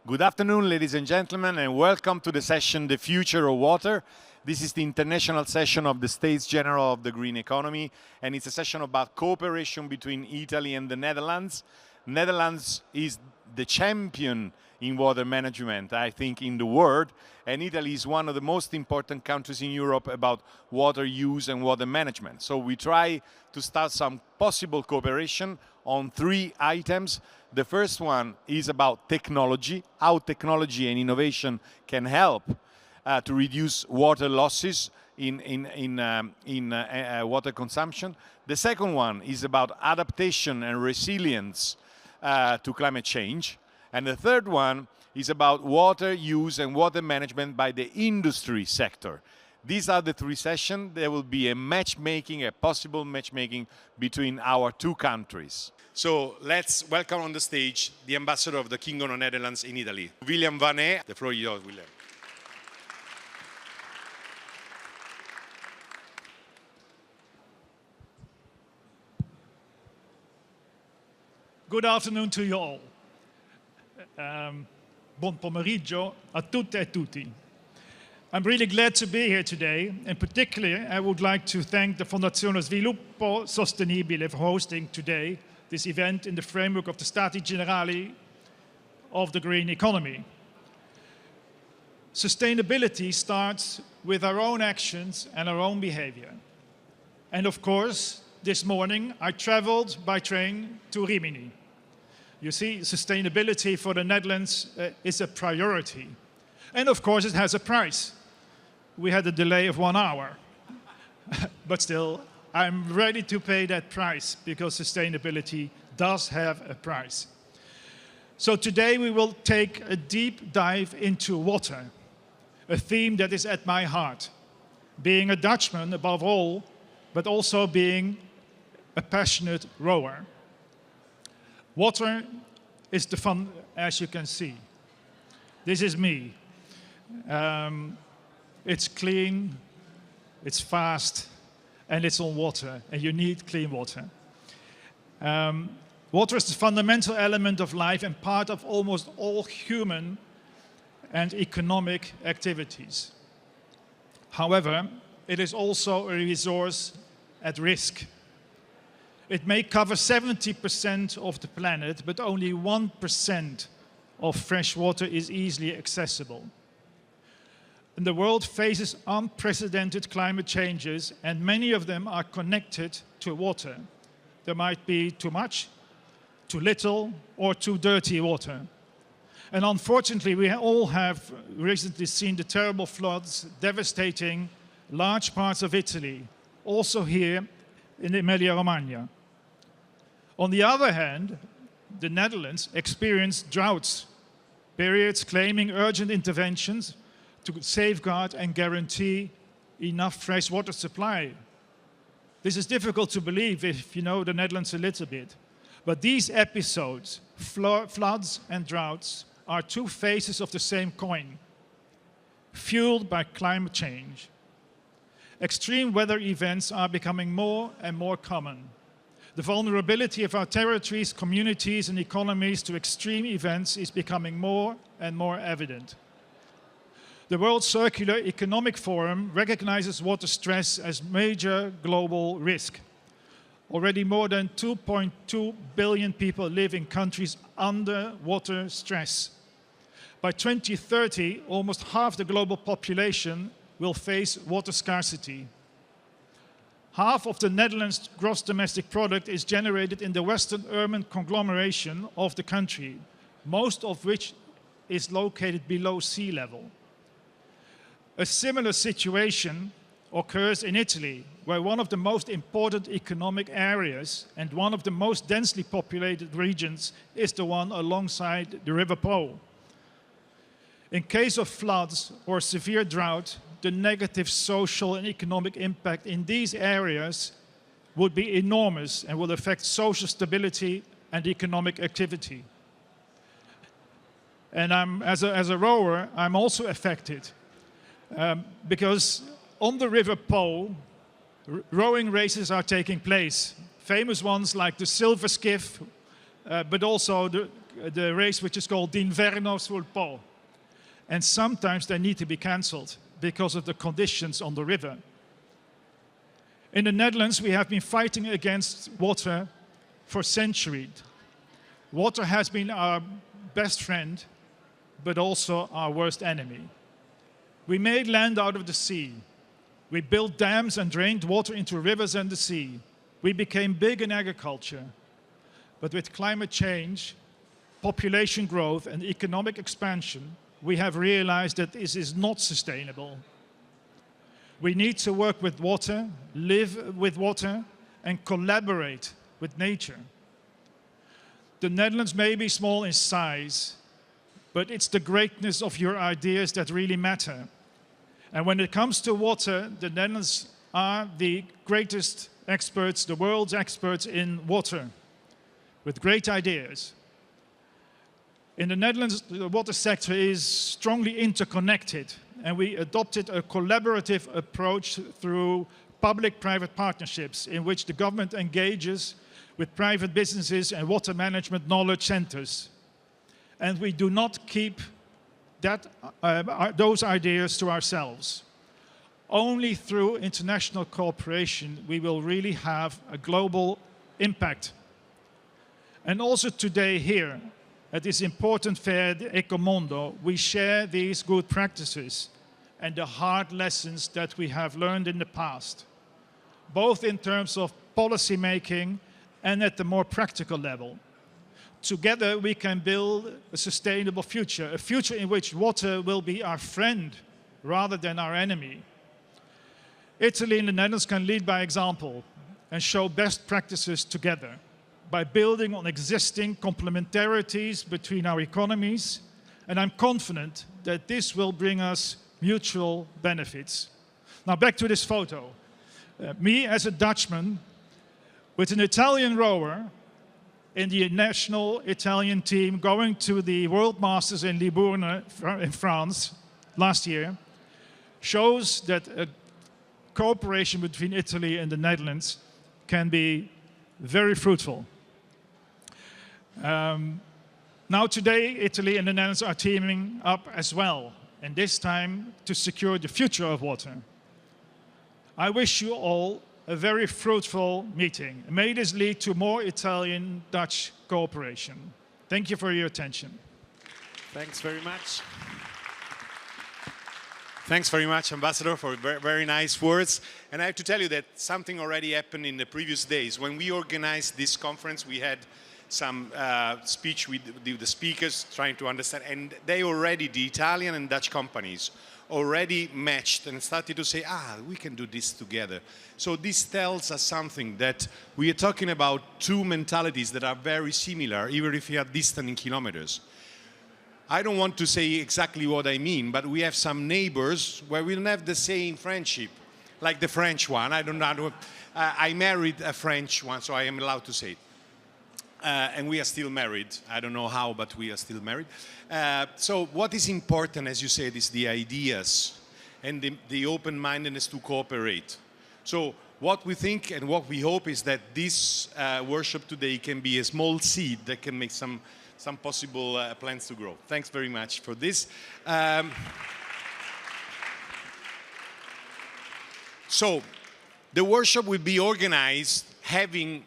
Good afternoon, ladies and gentlemen, and welcome to the session, The Future of Water. This is the international session of the States General of the Green Economy, and it's a session about cooperation between Italy and the Netherlands. Netherlands is the champion in water management, I think, in the world, and Italy is one of the most important countries in Europe about water use and water management. So we try to start some possible cooperation on 3 items. The first one is about technology, how technology and innovation can help to reduce water losses in water consumption. The second one is about adaptation and resilience to climate change. And the third one is about water use and water management by the industry sector. These are the 3 sessions. There will be a matchmaking, a possible matchmaking between our 2 countries. So let's welcome on the stage the ambassador of the Kingdom of Netherlands in Italy, William Van Ee. The floor is yours, William. Good afternoon to you all. Buon pomeriggio a tutte e tutti. I'm really glad to be here today, and particularly I would like to thank the Fondazione Sviluppo Sostenibile for hosting today this event in the framework of the Stati, generali of the green economy. Sustainability starts with our own actions and our own behavior. And of course, this morning I traveled by train to Rimini. You see, sustainability for the Netherlands is a priority. And of course, it has a price. We had a delay of 1 hour. But still, I'm ready to pay that price because sustainability does have a price. So today we will take a deep dive into water, a theme that is at my heart. Being a Dutchman above all, but also being a passionate rower. Water is the fun, as you can see. This is me. It's clean, it's fast, and it's on water, and you need clean water. Water is the fundamental element of life and part of almost all human and economic activities. However, it is also a resource at risk. It may cover 70% of the planet, but only 1% of fresh water is easily accessible. And the world faces unprecedented climate changes, and many of them are connected to water. There might be too much, too little, or too dirty water. And unfortunately, we all have recently seen the terrible floods devastating large parts of Italy, also here in Emilia-Romagna. On the other hand, the Netherlands experienced droughts, periods claiming urgent interventions to safeguard and guarantee enough fresh water supply. This is difficult to believe if you know the Netherlands a little bit. But these episodes, floods and droughts, are 2 faces of the same coin, fueled by climate change. Extreme weather events are becoming more and more common. The vulnerability of our territories, communities, and economies to extreme events is becoming more and more evident. The World Circular Economic Forum recognizes water stress as major global risk. Already more than 2.2 billion people live in countries under water stress. By 2030, almost half the global population will face water scarcity. Half of the Netherlands' gross domestic product is generated in the western urban conglomeration of the country, most of which is located below sea level. A similar situation occurs in Italy, where one of the most important economic areas and one of the most densely populated regions is the one alongside the River Po. In case of floods or severe drought, the negative social and economic impact in these areas would be enormous and will affect social stability and economic activity. And as a rower, I'm also affected because on the River Po, rowing races are taking place. Famous ones like the Silver Skiff, but also the the race which is called d'Inverno sul Po. And sometimes they need to be cancelled because of the conditions on the river. In the Netherlands, we have been fighting against water for centuries. Water has been our best friend, but also our worst enemy. We made land out of the sea. We built dams and drained water into rivers and the sea. We became big in agriculture. But with climate change, population growth, and economic expansion, we have realized that this is not sustainable. We need to work with water, live with water, and collaborate with nature. The Netherlands may be small in size, but it's the greatness of your ideas that really matter. And when it comes to water, the Netherlands are the greatest experts, the world's experts in water, with great ideas. In the Netherlands, the water sector is strongly interconnected, and we adopted a collaborative approach through public-private partnerships in which the government engages with private businesses and water management knowledge centers. And we do not keep those ideas to ourselves. Only through international cooperation we will really have a global impact. And also today here, at this important fair, the Ecomondo, we share these good practices and the hard lessons that we have learned in the past, both in terms of policy making and at the more practical level. Together we can build a sustainable future, a future in which water will be our friend rather than our enemy. Italy and the Netherlands can lead by example and show best practices together by building on existing complementarities between our economies, and I'm confident that this will bring us mutual benefits. Now back to this photo. Me as a Dutchman with an Italian rower in the national Italian team going to the World Masters in Libourne in France last year shows that a cooperation between Italy and the Netherlands can be very fruitful. Now today, Italy and the Netherlands are teaming up as well, and this time to secure the future of water. I wish you all a very fruitful meeting. May this lead to more Italian-Dutch cooperation. Thank you for your attention. Thanks very much. Thanks very much, Ambassador, for very nice words. And I have to tell you that something already happened in the previous days. When we organized this conference, we had some speech with the speakers trying to understand, and they already, the Italian and Dutch companies, already matched and started to say, we can do this together. So this tells us something, that we are talking about two mentalities that are very similar, even if we are distant in kilometers. I don't want to say exactly what I mean, but we have some neighbors where we don't have the same friendship, like the French one. I don't know. I married a French one, so I am allowed to say it. And we are still married. I don't know how, but we are still married. So what is important, as you said, is the ideas and the open-mindedness to cooperate. So what we think and what we hope is that this workshop today can be a small seed that can make some possible plans to grow. Thanks very much for this. So the workshop will be organized having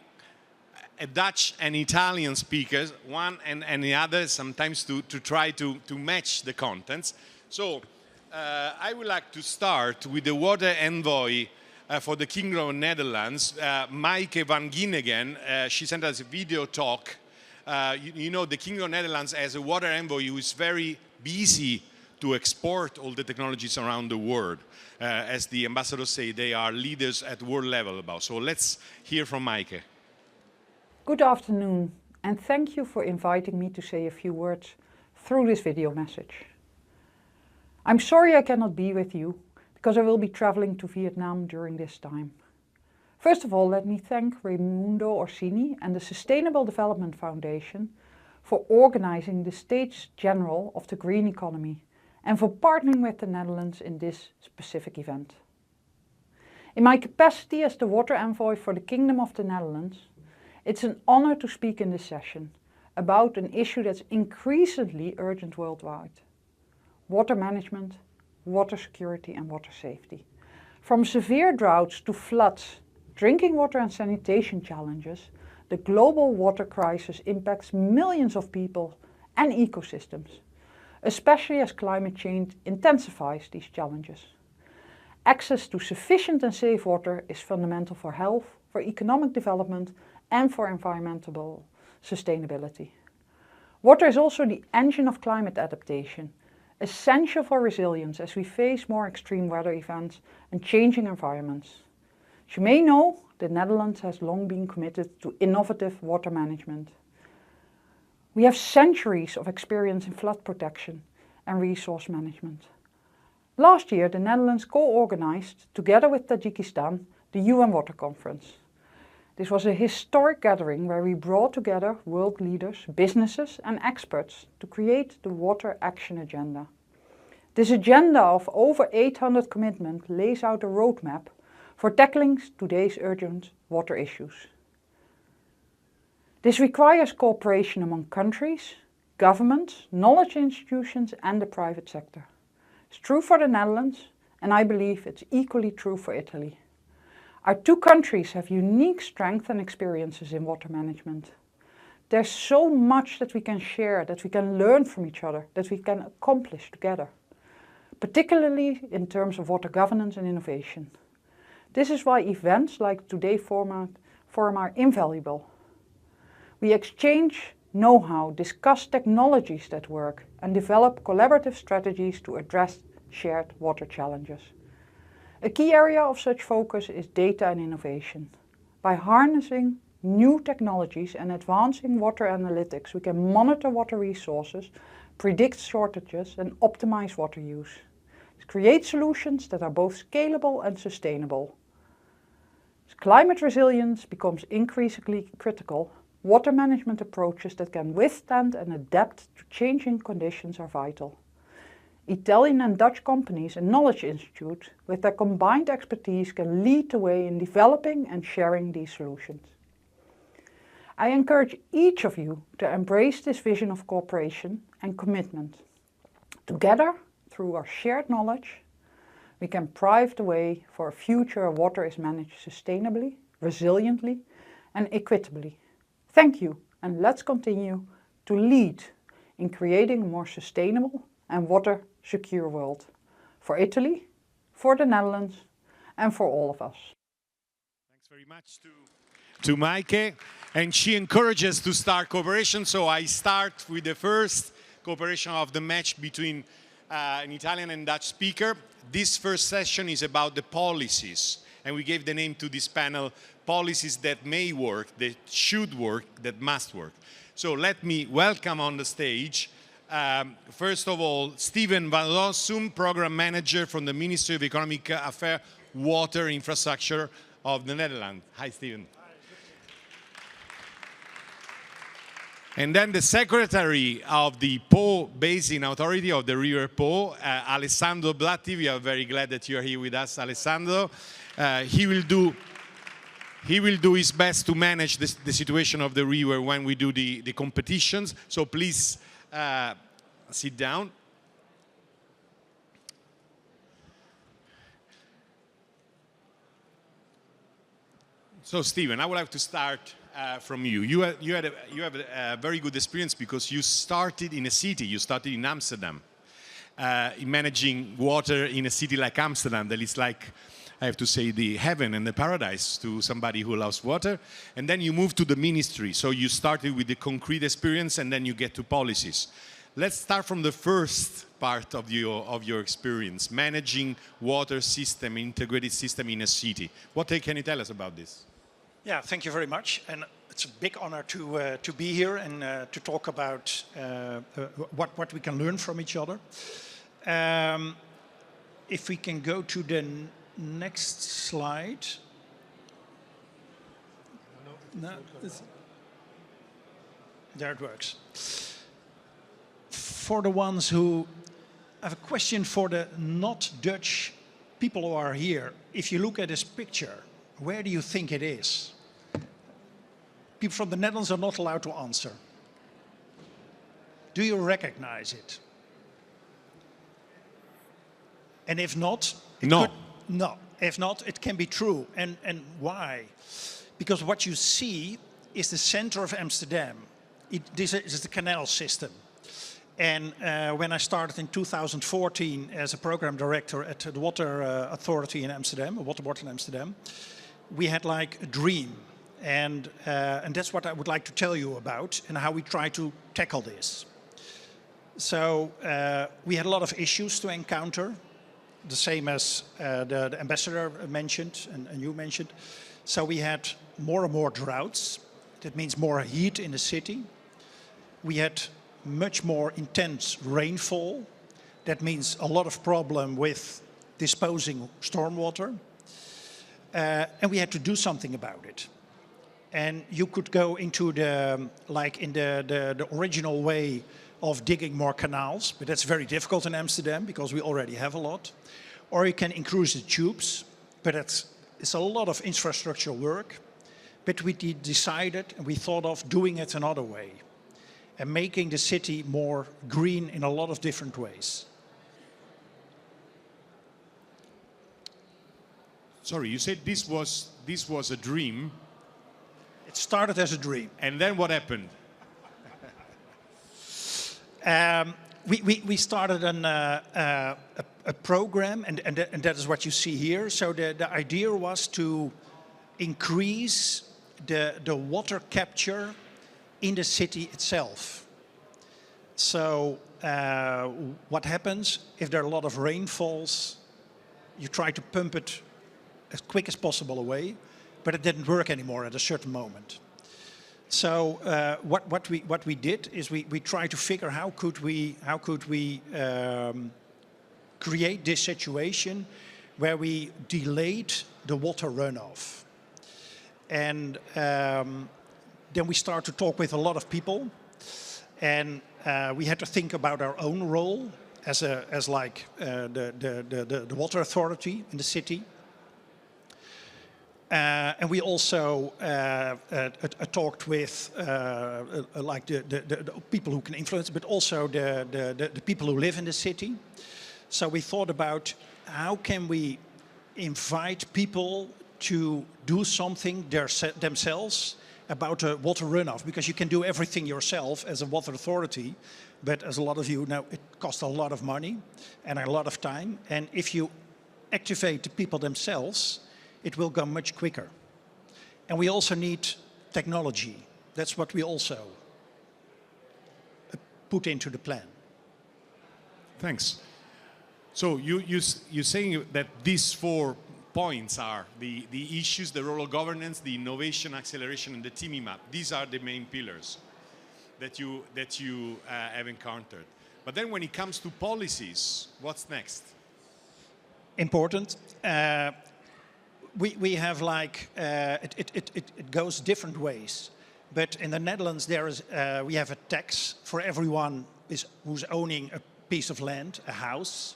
a Dutch and Italian speakers, one and the other, sometimes to try to match the contents. So I would like to start with the water envoy for the Kingdom of Netherlands, Maaike van Ginegen. She sent us a video talk. You know, the Kingdom of Netherlands has a water envoy who is very busy to export all the technologies around the world. As the ambassadors say, they are leaders at world level about. So let's hear from Maaike. Good afternoon, and thank you for inviting me to say a few words through this video message. I'm sorry I cannot be with you, because I will be traveling to Vietnam during this time. First of all, let me thank Raimundo Orsini and the Sustainable Development Foundation for organizing the States General of the Green Economy and for partnering with the Netherlands in this specific event. In my capacity as the water envoy for the Kingdom of the Netherlands, it's an honor to speak in this session, about an issue that's increasingly urgent worldwide: water management, water security and water safety. From severe droughts to floods, drinking water and sanitation challenges, the global water crisis impacts millions of people and ecosystems, especially as climate change intensifies these challenges. Access to sufficient and safe water is fundamental for health, for economic development and for environmental sustainability. Water is also the engine of climate adaptation, essential for resilience as we face more extreme weather events and changing environments. As you may know, the Netherlands has long been committed to innovative water management. We have centuries of experience in flood protection and resource management. Last year, the Netherlands co-organized, together with Tajikistan, the UN Water Conference. This was a historic gathering where we brought together world leaders, businesses and experts to create the Water Action Agenda. This agenda of over 800 commitments lays out a roadmap for tackling today's urgent water issues. This requires cooperation among countries, governments, knowledge institutions and the private sector. It's true for the Netherlands, and I believe it's equally true for Italy. Our two countries have unique strengths and experiences in water management. There's so much that we can share, that we can learn from each other, that we can accomplish together, particularly in terms of water governance and innovation. This is why events like today's forum are invaluable. We exchange know-how, discuss technologies that work, and develop collaborative strategies to address shared water challenges. A key area of such focus is data and innovation. By harnessing new technologies and advancing water analytics, we can monitor water resources, predict shortages, and optimize water use. This creates solutions that are both scalable and sustainable. As climate resilience becomes increasingly critical, water management approaches that can withstand and adapt to changing conditions are vital. Italian and Dutch companies and knowledge institutes, with their combined expertise, can lead the way in developing and sharing these solutions. I encourage each of you to embrace this vision of cooperation and commitment. Together, through our shared knowledge, we can pave the way for a future where water is managed sustainably, resiliently and equitably. Thank you, and let's continue to lead in creating a more sustainable and water-secure world for Italy, for the Netherlands and for all of us. Thanks very much to Maike, and she encourages to start cooperation, so I start with the first cooperation of the match between an Italian and Dutch speaker. This first session is about the policies, and we gave the name to this panel, policies that may work, that should work, that must work. So let me welcome on the stage, first of all, Steven van Rossum, Program Manager from the Ministry of Economic Affairs, Water Infrastructure of the Netherlands. Hi, Steven. And then the Secretary of the Po Basin Authority of the River Po, Alessandro Blatti. We are very glad that you are here with us, Alessandro. He will do his best to manage the situation of the river when we do the competitions. So please sit down. So Steven, I would like to start from you. You have a very good experience because you started in a city. You started in Amsterdam, in managing water in a city like Amsterdam. That is like, I have to say, the heaven and the paradise to somebody who loves water. And then you moved to the ministry. So you started with the concrete experience and then you get to policies. Let's start from the first part of your experience, managing water system, integrated system in a city. What can you tell us about this? Yeah, thank you very much. And it's a big honor to be here and to talk about what we can learn from each other. If we can go to the next slide. No, there it works. For the ones who have a question for the not Dutch people who are here, if you look at this picture, where do you think it is? People from the Netherlands are not allowed to answer. Do you recognize it? And if not, no. If not, it can be true. And why? Because what you see is the center of Amsterdam. This is the canal system. And when I started in 2014 as a program director at the Water Authority in Amsterdam, a water board in Amsterdam, we had like a dream. And that's what I would like to tell you about and how we try to tackle this. So we had a lot of issues to encounter, the same as the ambassador mentioned and you mentioned. So we had more and more droughts. That means more heat in the city. We had much more intense rainfall. That means a lot of problem with disposing stormwater. And we had to do something about it. And you could go into the original way of digging more canals, but that's very difficult in Amsterdam because we already have a lot. Or you can increase the tubes, but it's a lot of infrastructure work. But we decided and we thought of doing it another way and making the city more green in a lot of different ways. Sorry, you said this was a dream. It started as a dream. And then what happened? We started a program, and that is what you see here. So the idea was to increase the water capture in the city itself. So what happens if there are a lot of rainfalls? You try to pump it as quick as possible away, but it didn't work anymore at a certain moment. So what we did is we tried to figure how could we create this situation where we delayed the water runoff. And then we start to talk with a lot of people, and we had to think about our own role as the water authority in the city. And we also talked with like the people who can influence, but also the people who live in the city. So we thought about how can we invite people to do something themselves about water runoff, because you can do everything yourself as a water authority, but as a lot of you know, it costs a lot of money and a lot of time. And if you activate the people themselves, it will go much quicker. And we also need technology. That's what we also put into the plan. Thanks. So you're saying that these 4 points are the issues, the role of governance, the innovation, acceleration, and the teaming map. These are the main pillars that you have encountered. But then when it comes to policies, what's next? Important. We have like, it goes different ways. But in the Netherlands, we have a tax for everyone who's owning a piece of land, a house.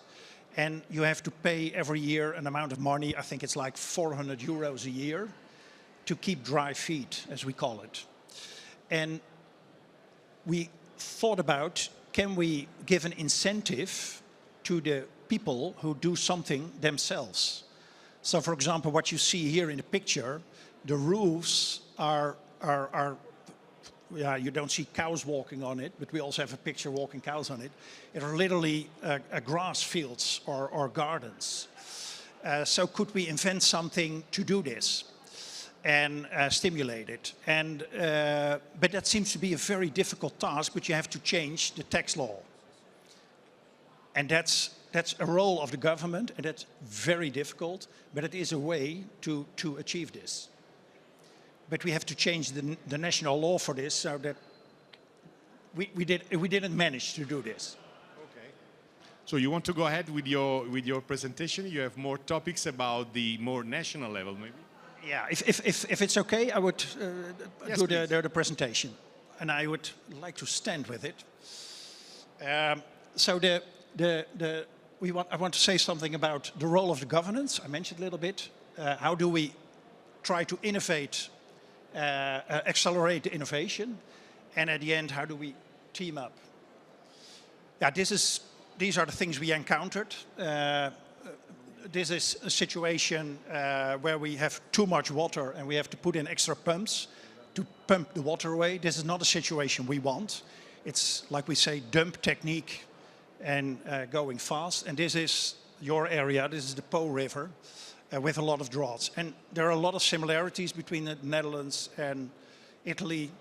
And you have to pay every year an amount of money, I think it's like 400 euros a year, to keep dry feet, as we call it. And we thought about, can we give an incentive to the people who do something themselves? So, for example, what you see here in the picture, the roofs are you don't see cows walking on it, but we also have a picture walking cows on it. It are literally grass fields or gardens. So could we invent something to do this and stimulate it? And but that seems to be a very difficult task, but you have to change the tax law. And that's a role of the government, and that's very difficult, but it is a way to achieve this. But we have to change the national law for this, so that we didn't manage to do this. Okay. So you want to go ahead with your presentation? You have more topics about the more national level, maybe? Yeah, if it's okay, I would yes, do the presentation, and I would like to stand with it. So I want to say something about the role of the governance. I mentioned a little bit. How do we try to innovate? Accelerate the innovation, and at the end, how do we team up? Yeah, these are the things we encountered. This is a situation where we have too much water and we have to put in extra pumps to pump the water away. This is not a situation we want. It's like we say, dump technique and going fast. And this is your area. This is the Po River with a lot of droughts. And there are a lot of similarities between the Netherlands and Italy.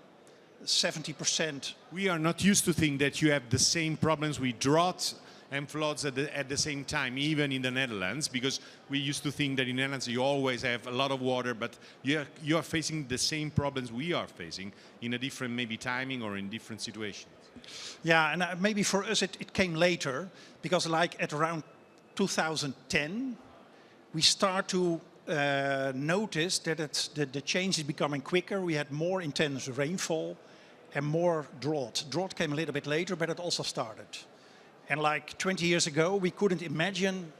70%. We are not used to think that you have the same problems with droughts and floods at the same time, even in the Netherlands, because we used to think that in the Netherlands you always have a lot of water, but you are facing the same problems we are facing in a different maybe timing or in different situations. Yeah, and maybe for us it came later, because like at around 2010, we start to notice that the change is becoming quicker. We had more intense rainfall and more drought. Drought came a little bit later, but it also started. And like 20 years ago, we couldn't imagine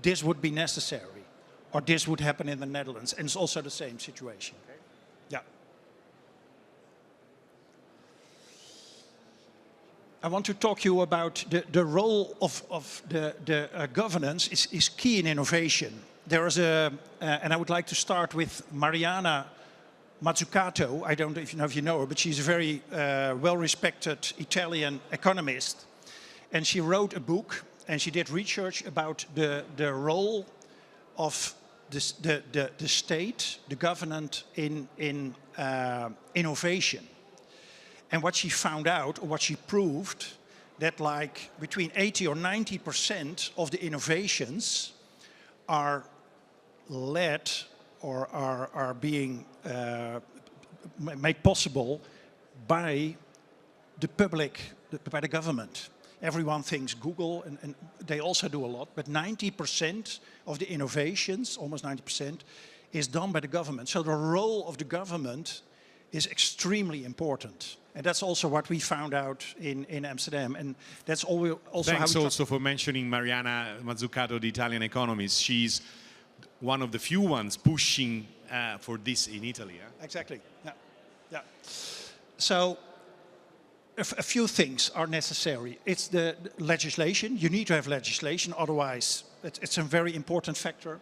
this would be necessary or this would happen in the Netherlands. And it's also the same situation. Okay. Yeah. I want to talk to you about the role of the governance is key in innovation. There is and I would like to start with Mariana Mazzucato. I don't know if you know her, but she's a very well-respected Italian economist. And she wrote a book and she did research about the role of the state, the government in innovation. And what she found out, or what she proved, that like between 80 or 90% of the innovations are led or are being made possible by the public, by the government. Everyone thinks Google, and they also do a lot, but 90% of the innovations, almost 90%, is done by the government. So the role of the government is extremely important. And that's also what we found out in Amsterdam. And that's also Thanks also for mentioning Mariana Mazzucato, the Italian economist. She's one of the few ones pushing for this in Italy. Yeah? Exactly. Yeah. Yeah. So a few things are necessary. It's the legislation. You need to have legislation, otherwise it's a very important factor.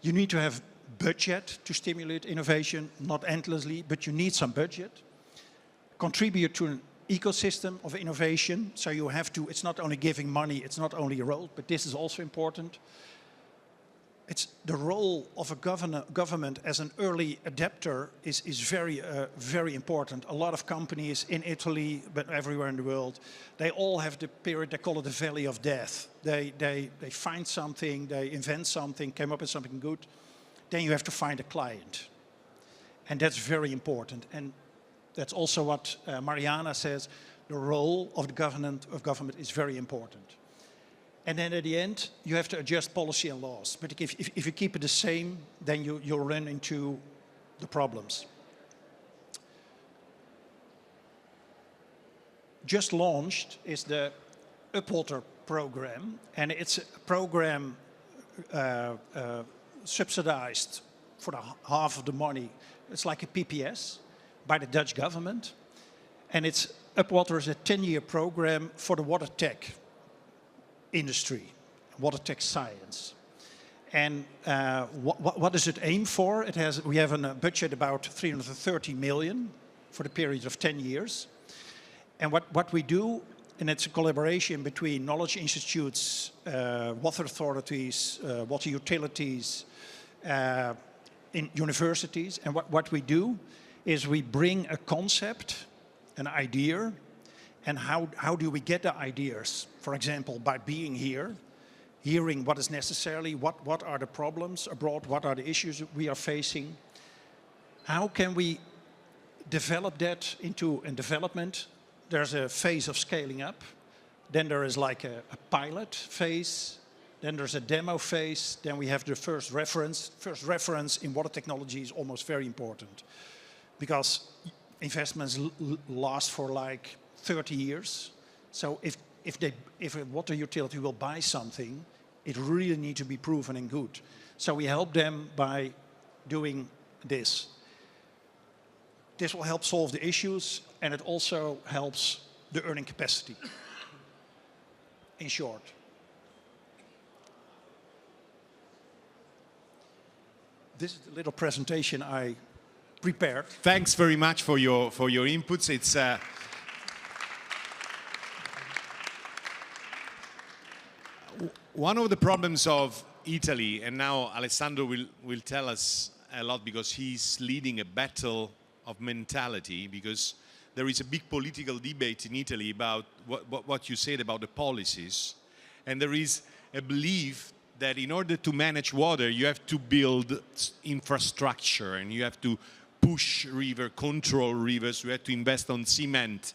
You need to have budget to stimulate innovation, not endlessly, but you need some budget. Contribute to an ecosystem of innovation, so you have to, it's not only giving money, it's not only a role, but this is also important. It's the role of a government as an early adapter is very important. A lot of companies in Italy, but everywhere in the world, they all have the period, they call it the valley of death. They find something, they invent something, came up with something good, then you have to find a client. And that's very important. And that's also what Mariana says, the role of the government is very important. And then at the end, you have to adjust policy and laws. But if you keep it the same, then you'll run into the problems. Just launched is the Upwater program. And it's a program subsidized for half of the money. It's like a PPS by the Dutch government. And Upwater is a 10-year program for the water tech industry, water tech science. And what does it aim for? We have a budget about 330 million for the period of 10 years. And what we do, and it's a collaboration between knowledge institutes, water authorities, water utilities, in universities. And what we do is we bring a concept, an idea, and how do we get the ideas? For example, by being here, hearing what is necessary, what are the problems abroad, what are the issues we are facing. How can we develop that into a development? There's a phase of scaling up. Then there is like a pilot phase. Then there's a demo phase. Then we have the first reference. First reference in water technology is almost very important, because investments last for like 30 years. So if a water utility will buy something, it really needs to be proven and good. So we help them by doing this. This will help solve the issues, and it also helps the earning capacity. in short. This is the little presentation I prepared. Thanks very much for your inputs. It's one of the problems of Italy, and now Alessandro will tell us a lot because he's leading a battle of mentality, because there is a big political debate in Italy about what you said about the policies, and there is a belief that in order to manage water, you have to build infrastructure and you have to push river, control rivers, you have to invest on cement,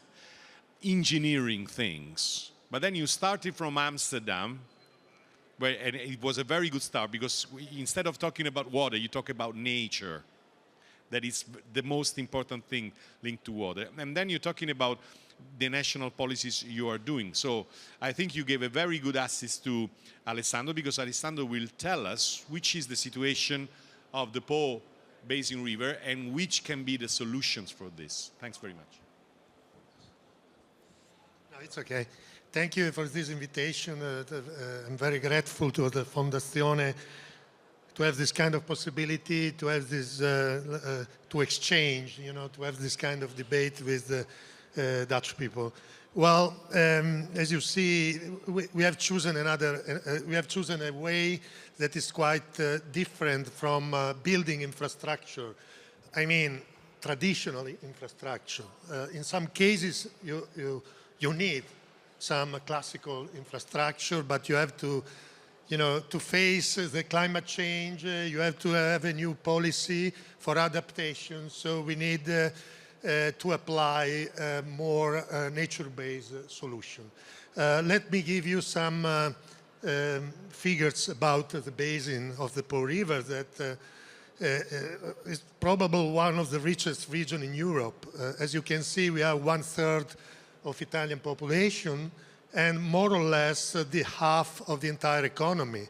engineering things. But then you started from Amsterdam, and it was a very good start because instead of talking about water, you talk about nature. That is the most important thing linked to water. And then you're talking about the national policies you are doing. So I think you gave a very good assist to Alessandro, because Alessandro will tell us which is the situation of the Po Basin River and which can be the solutions for this. Thanks very much. No, it's okay. Thank you for this invitation. I'm very grateful to the Fondazione to have this kind of possibility, to have this, to exchange, to have this kind of debate with the Dutch people. Well, as you see, we have chosen a way that is quite different from building infrastructure. I mean, traditionally infrastructure. In some cases, you need some classical infrastructure, but you have to, to face the climate change, you have to have a new policy for adaptation. So we need to apply more nature-based solution. Let me give you some figures about the basin of the Po River that is probably one of the richest regions in Europe. As you can see, we have 1/3 of Italian population and more or less the half of the entire economy.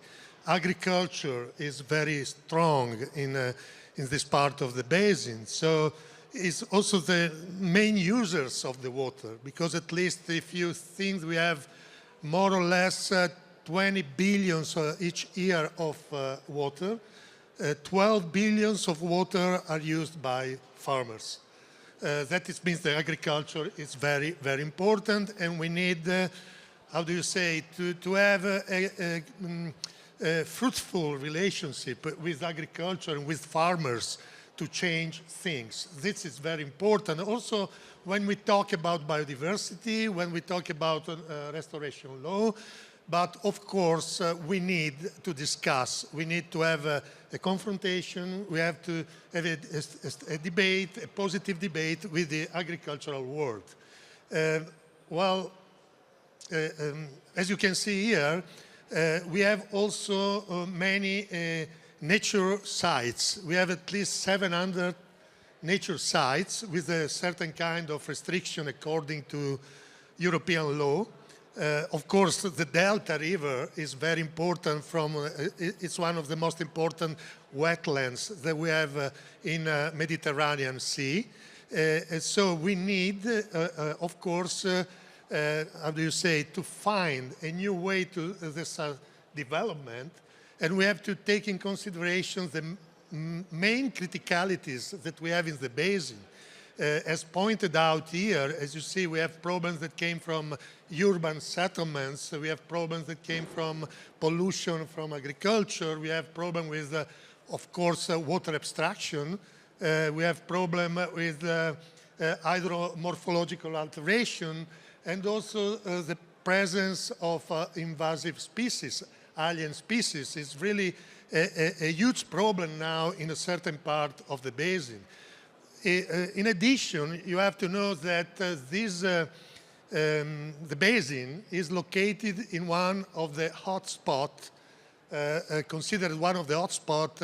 Agriculture is very strong in this part of the basin. So it's also the main users of the water, because at least if you think we have more or less 20 billions each year of water, 12 billions of water are used by farmers. That means the agriculture is very, very important, and we need, how do you say, to have a fruitful relationship with agriculture and with farmers to change things. This is very important. Also, when we talk about biodiversity, when we talk about restoration law, but of course, we need to discuss. We need to have a confrontation. We have to have a debate, a positive debate with the agricultural world. As you can see here, we have also many nature sites. We have at least 700 nature sites with a certain kind of restriction according to European law. Of course, the Delta River is very important. It's one of the most important wetlands that we have in Mediterranean Sea. So we need, of course, how do you say, to find a new way to this development. And we have to take in consideration the main criticalities that we have in the basin. As pointed out here, as you see, we have problems that came from urban settlements. We have problems that came from pollution from agriculture. We have problems with, of course, water abstraction. We have problems with hydromorphological alteration, and also the presence of invasive species, alien species, is really a huge problem now in a certain part of the basin. In addition, you have to know that the basin is located in one of the hotspots, considered one of the hotspots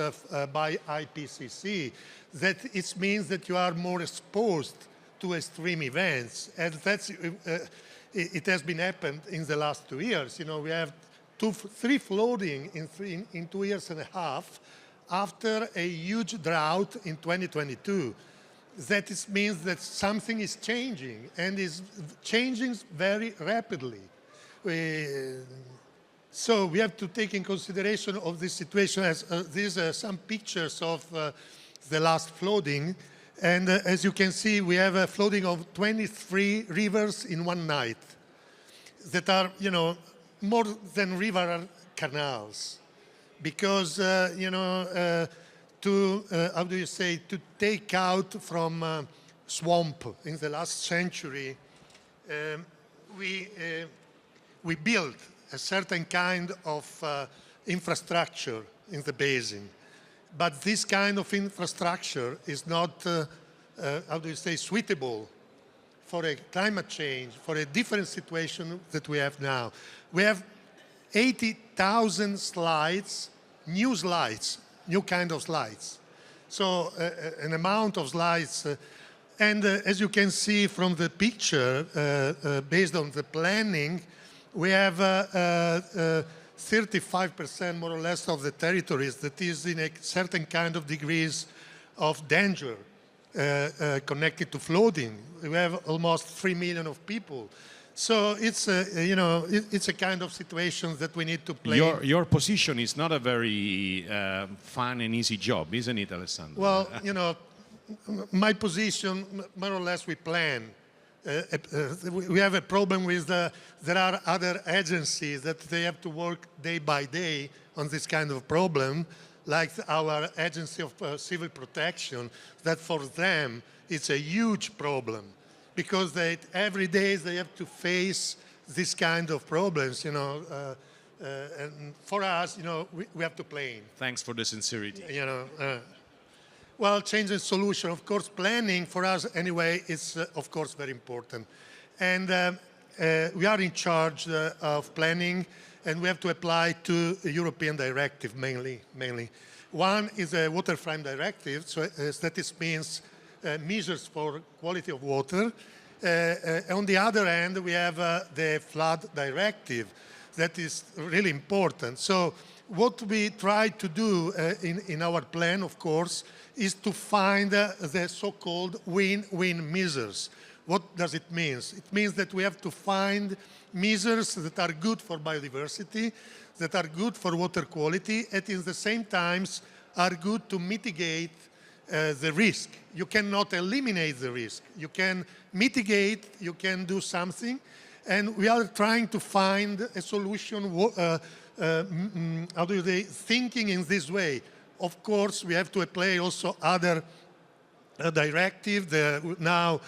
by IPCC. That it means that you are more exposed to extreme events, and it has been happened in the last 2 years. We have 3 flooding in 2 years and a half after a huge drought in 2022. That means that something is changing, and is changing very rapidly. So we have to take in consideration of this situation as these are some pictures of the last flooding. And as you can see, we have a flooding of 23 rivers in one night that are, more than river canals. Because, how do you say, to take out from swamp in the last century, we built a certain kind of infrastructure in the basin. But this kind of infrastructure is not, how do you say, suitable for a climate change, for a different situation that we have now. We have 80,000 slides, new kind of slides. So an amount of slides. And as you can see from the picture, based on the planning, we have 35% more or less of the territories that is in a certain kind of degrees of danger connected to flooding. We have almost 3 million of people. So it's it's a kind of situation that we need to play. Your position is not a very fun and easy job, isn't it, Alessandro? Well, my position, more or less, we plan. We have a problem with there are other agencies that they have to work day by day on this kind of problem, like our agency of civil protection, that for them it's a huge problem because every day they have to face this kind of problems, and for us, we have to plan. Thanks for the sincerity. Well, change and solution, of course, planning for us anyway is, of course, very important. And we are in charge of planning, and we have to apply to a European directive mainly. One is a water frame directive, so that means measures for quality of water. On the other hand, we have the flood directive that is really important. So what we try to do in our plan, of course, is to find the so-called win-win measures. What does it mean? It means that we have to find measures that are good for biodiversity, that are good for water quality, and at the same time are good to mitigate the risk. You cannot eliminate the risk. You can mitigate, you can do something, and we are trying to find a solution, thinking in this way. Of course, we have to apply also other directives. Now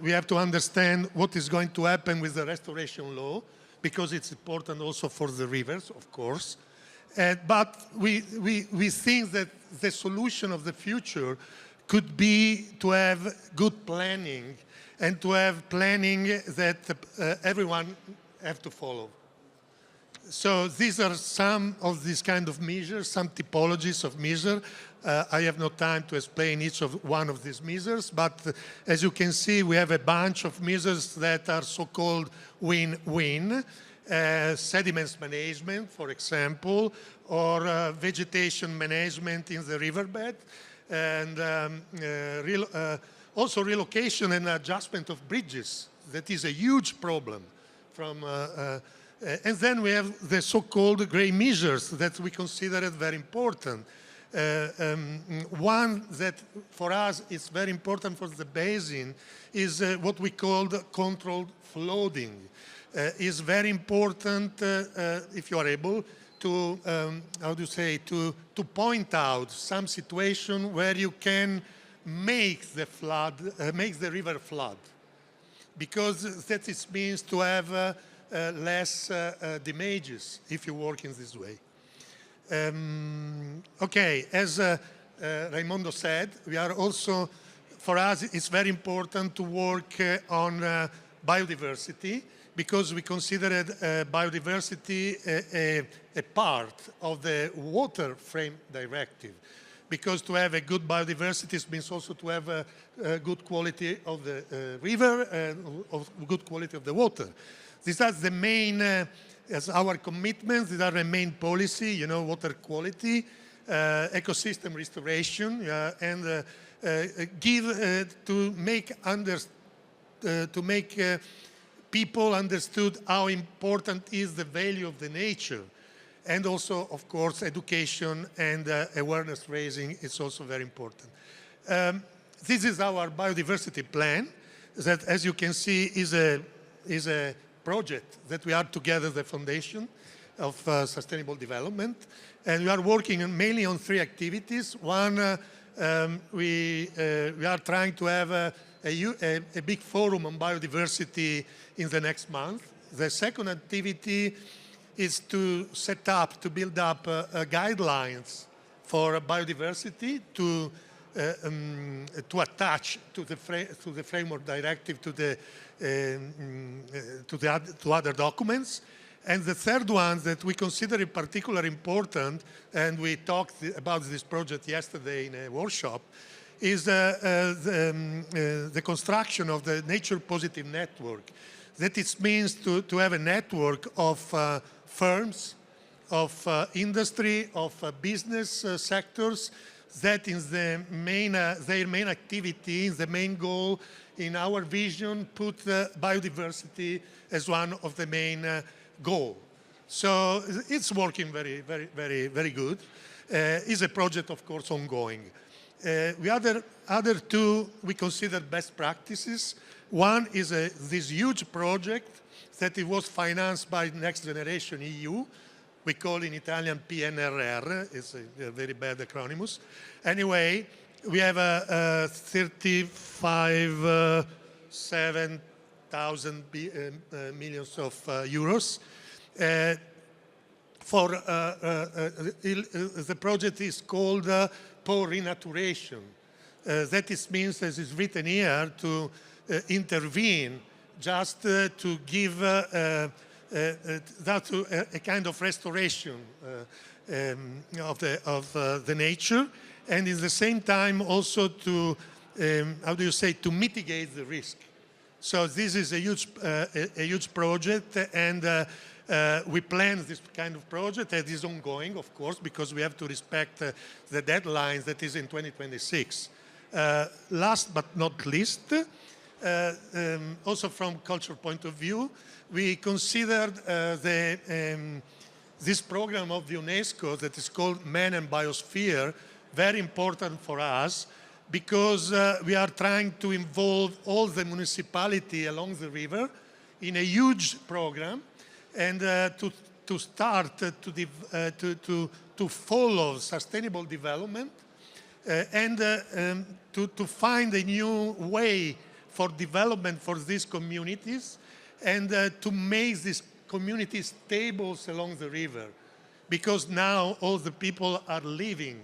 we have to understand what is going to happen with the restoration law, because it's important also for the rivers, of course. But we think that the solution of the future could be to have good planning and to have planning that everyone have to follow. So these are some of these kind of measures, some typologies of measures. I have no time to explain each one of these measures, but as you can see, we have a bunch of measures that are so-called win-win. Sediments management, for example, or vegetation management in the riverbed, and also relocation and adjustment of bridges. That is a huge problem. And then we have the so-called grey measures that we consider very important. One that for us is very important for the basin is what we call controlled flooding. Is very important if you are able to, to point out some situation where you can make the river flood, because that means to have less damages if you work in this way. Okay, as Raimondo said, we are also, for us, it's very important to work on biodiversity, because we considered biodiversity a part of the water frame directive. Because to have a good biodiversity means also to have a good quality of the river and of good quality of the water. These are the main, as our commitments, these are the main policy, water quality, ecosystem restoration, and give to make people understood how important is the value of the nature. And also, of course, education and awareness raising is also very important. This is our biodiversity plan that, as you can see, is a project that we are together, the foundation of sustainable development. And we are working mainly on 3 activities. One, we are trying to have a big forum on biodiversity in the next month. The second activity is to set up, to build up guidelines for biodiversity to attach to the framework directive to other documents. And the third one that we consider in particular important, and we talked about this project yesterday in a workshop, is the construction of the nature positive network. That it means to have a network of firms, of industry, of business sectors that is their main activity, the main goal in our vision, put biodiversity as one of the main goal. So it's working very, very, very, very good. It's a project, of course, ongoing. The other 2 we consider best practices. One is this huge project that it was financed by Next Generation EU. We call in Italian PNRR. It's a very bad acronym. Anyway, we have 7,000 millions of euros. The project is called Po Renaturation. That means, as is written here, to intervene, just to give a kind of restoration of the nature, and at the same time also to, to mitigate the risk. So this is a huge project, and we plan this kind of project that is ongoing, of course, because we have to respect the deadlines that is in 2026. Last but not least, also from cultural point of view, we considered this program of the UNESCO that is called Man and Biosphere very important for us, because we are trying to involve all the municipality along the river in a huge program, and to start to follow sustainable development, and to find a new way for development for these communities, and to make these communities stable along the river, because now all the people are leaving.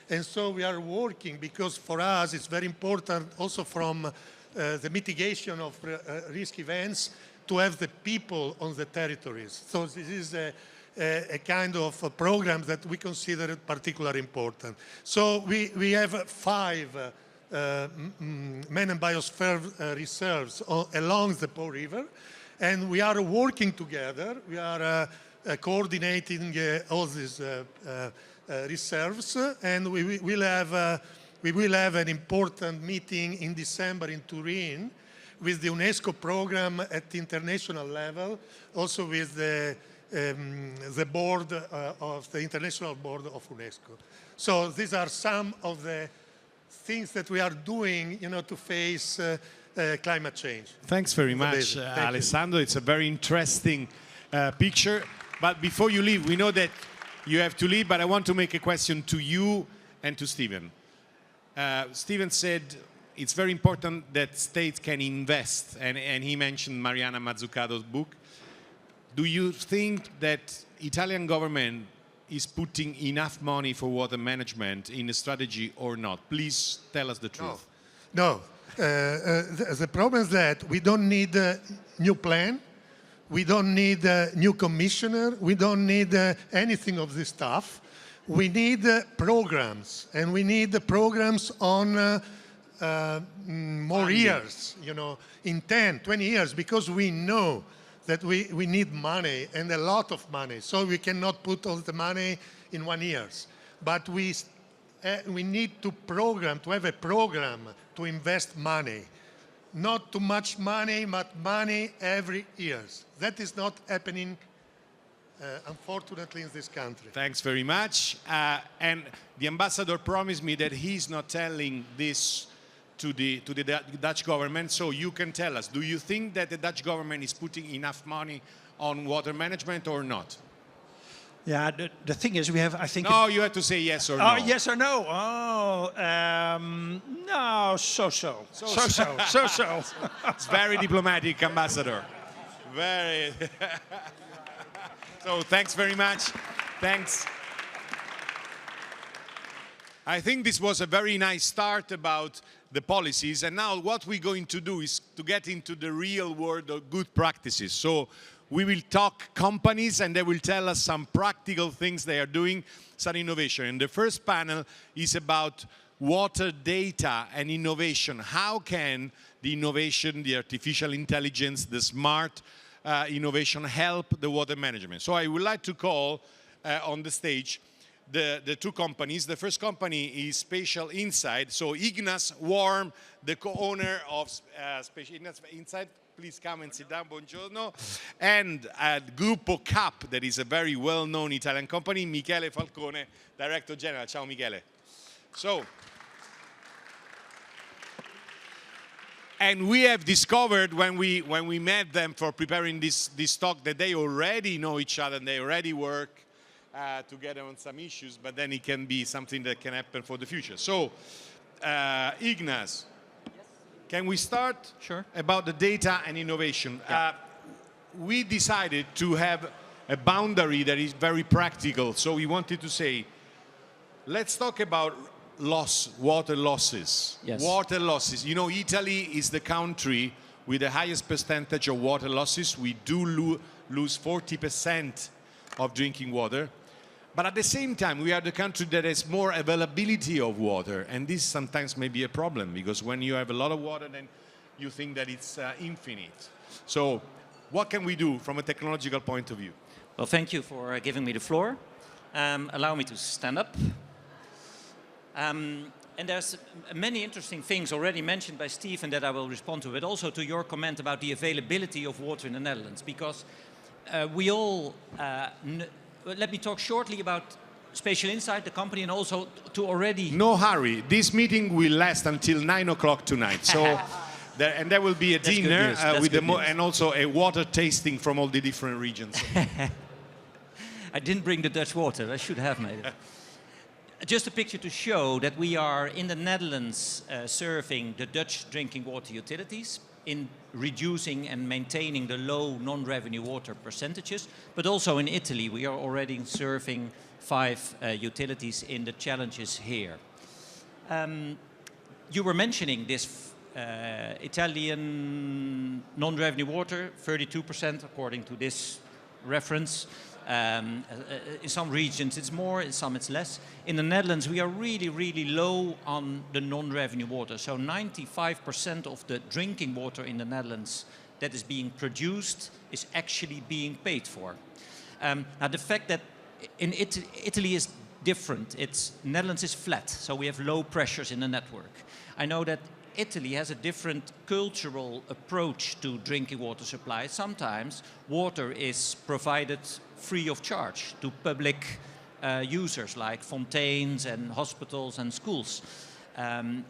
And so we are working, because for us it's very important also from the mitigation of risk events to have the people on the territories. So this is a kind of a program that we consider particularly important. So we have 5 Man and Biosphere reserves along the Po River, and we are working together. We are coordinating all these reserves, and we will have an important meeting in December in Turin with the UNESCO program at the international level, also with the board of the International Board of UNESCO. So these are some of the things that we are doing, to face climate change. Thanks very much, Alessandro. It's a very interesting picture. But before you leave, we know that you have to leave, but I want to make a question to you and to Stephen. Stephen said it's very important that states can invest, and he mentioned Mariana Mazzucato's book. Do you think that Italian government is putting enough money for water management in the strategy or not? Please tell us the truth. No. The problem is that we don't need a new plan. We don't need a new commissioner. We don't need anything of this stuff. We need programs, and we need programs on more years, in 10, 20 years, because we know that we need money, and a lot of money. So we cannot put all the money in 1 year. But we need to have a program to invest money. not too much money, but money every year. That is not happening, unfortunately, in this country. Thanks very much. And the ambassador promised me that he's not telling this to the Dutch government, so you can tell us, do you think that the Dutch government is putting enough money on water management or not? Yeah, the thing is, we have, I think... No, you have to say yes or no. Oh, yes or no? Oh, no, so-so. So-so. It's very diplomatic, ambassador. Very. So thanks very much. Thanks. I think this was a very nice start about the policies, and now what we're going to do is to get into the real world of good practices. So we will talk companies and they will tell us some practical things they are doing, some innovation. And the first panel is about water data and innovation. How can the innovation, the artificial intelligence, the smart innovation help the water management? So I would like to call on the stage the two companies. The first company is Spatial Insight. So Ignas Worm, the co-owner of Spatial Insight, please come and sit down, buongiorno. And at Gruppo Cap, that is a very well-known Italian company, Michele Falcone, Director General. Ciao Michele. So, and we have discovered when we met them for preparing this talk that they already know each other and they already work together on some issues, but then it can be something that can happen for the future. So, Ignas, can we start? Sure. About the data and innovation? Yeah. We decided to have a boundary that is very practical, so we wanted to say, let's talk about water losses. Yes. Water losses. You know, Italy is the country with the highest percentage of water losses. We do lose 40% of drinking water. But at the same time, we are the country that has more availability of water. And this sometimes may be a problem, because when you have a lot of water, then you think that it's infinite. So what can we do from a technological point of view? Well, thank you for giving me the floor. Allow me to stand up. And there's many interesting things already mentioned by Stephen that I will respond to, but also to your comment about the availability of water in the Netherlands, because we all... let me talk shortly about Spatial Insight, the company, and also to already... No hurry. This meeting will last until 9 o'clock tonight. So, there will be a dinner with and also a water tasting from all the different regions. I didn't bring the Dutch water. I should have made it. Just a picture to show that we are in the Netherlands serving the Dutch drinking water utilities in reducing and maintaining the low non-revenue water percentages, but also in Italy we are already serving 5 utilities in the challenges here. You were mentioning this Italian non-revenue water, 32% according to this reference. In some regions it's more, in some it's less. In the Netherlands we are really, really low on the non-revenue water. So 95% of the drinking water in the Netherlands that is being produced is actually being paid for. Now the fact that in Italy is different. Netherlands is flat, so we have low pressures in the network. I know that Italy has a different cultural approach to drinking water supply. Sometimes water is provided free of charge to public users like fontaines and hospitals and schools.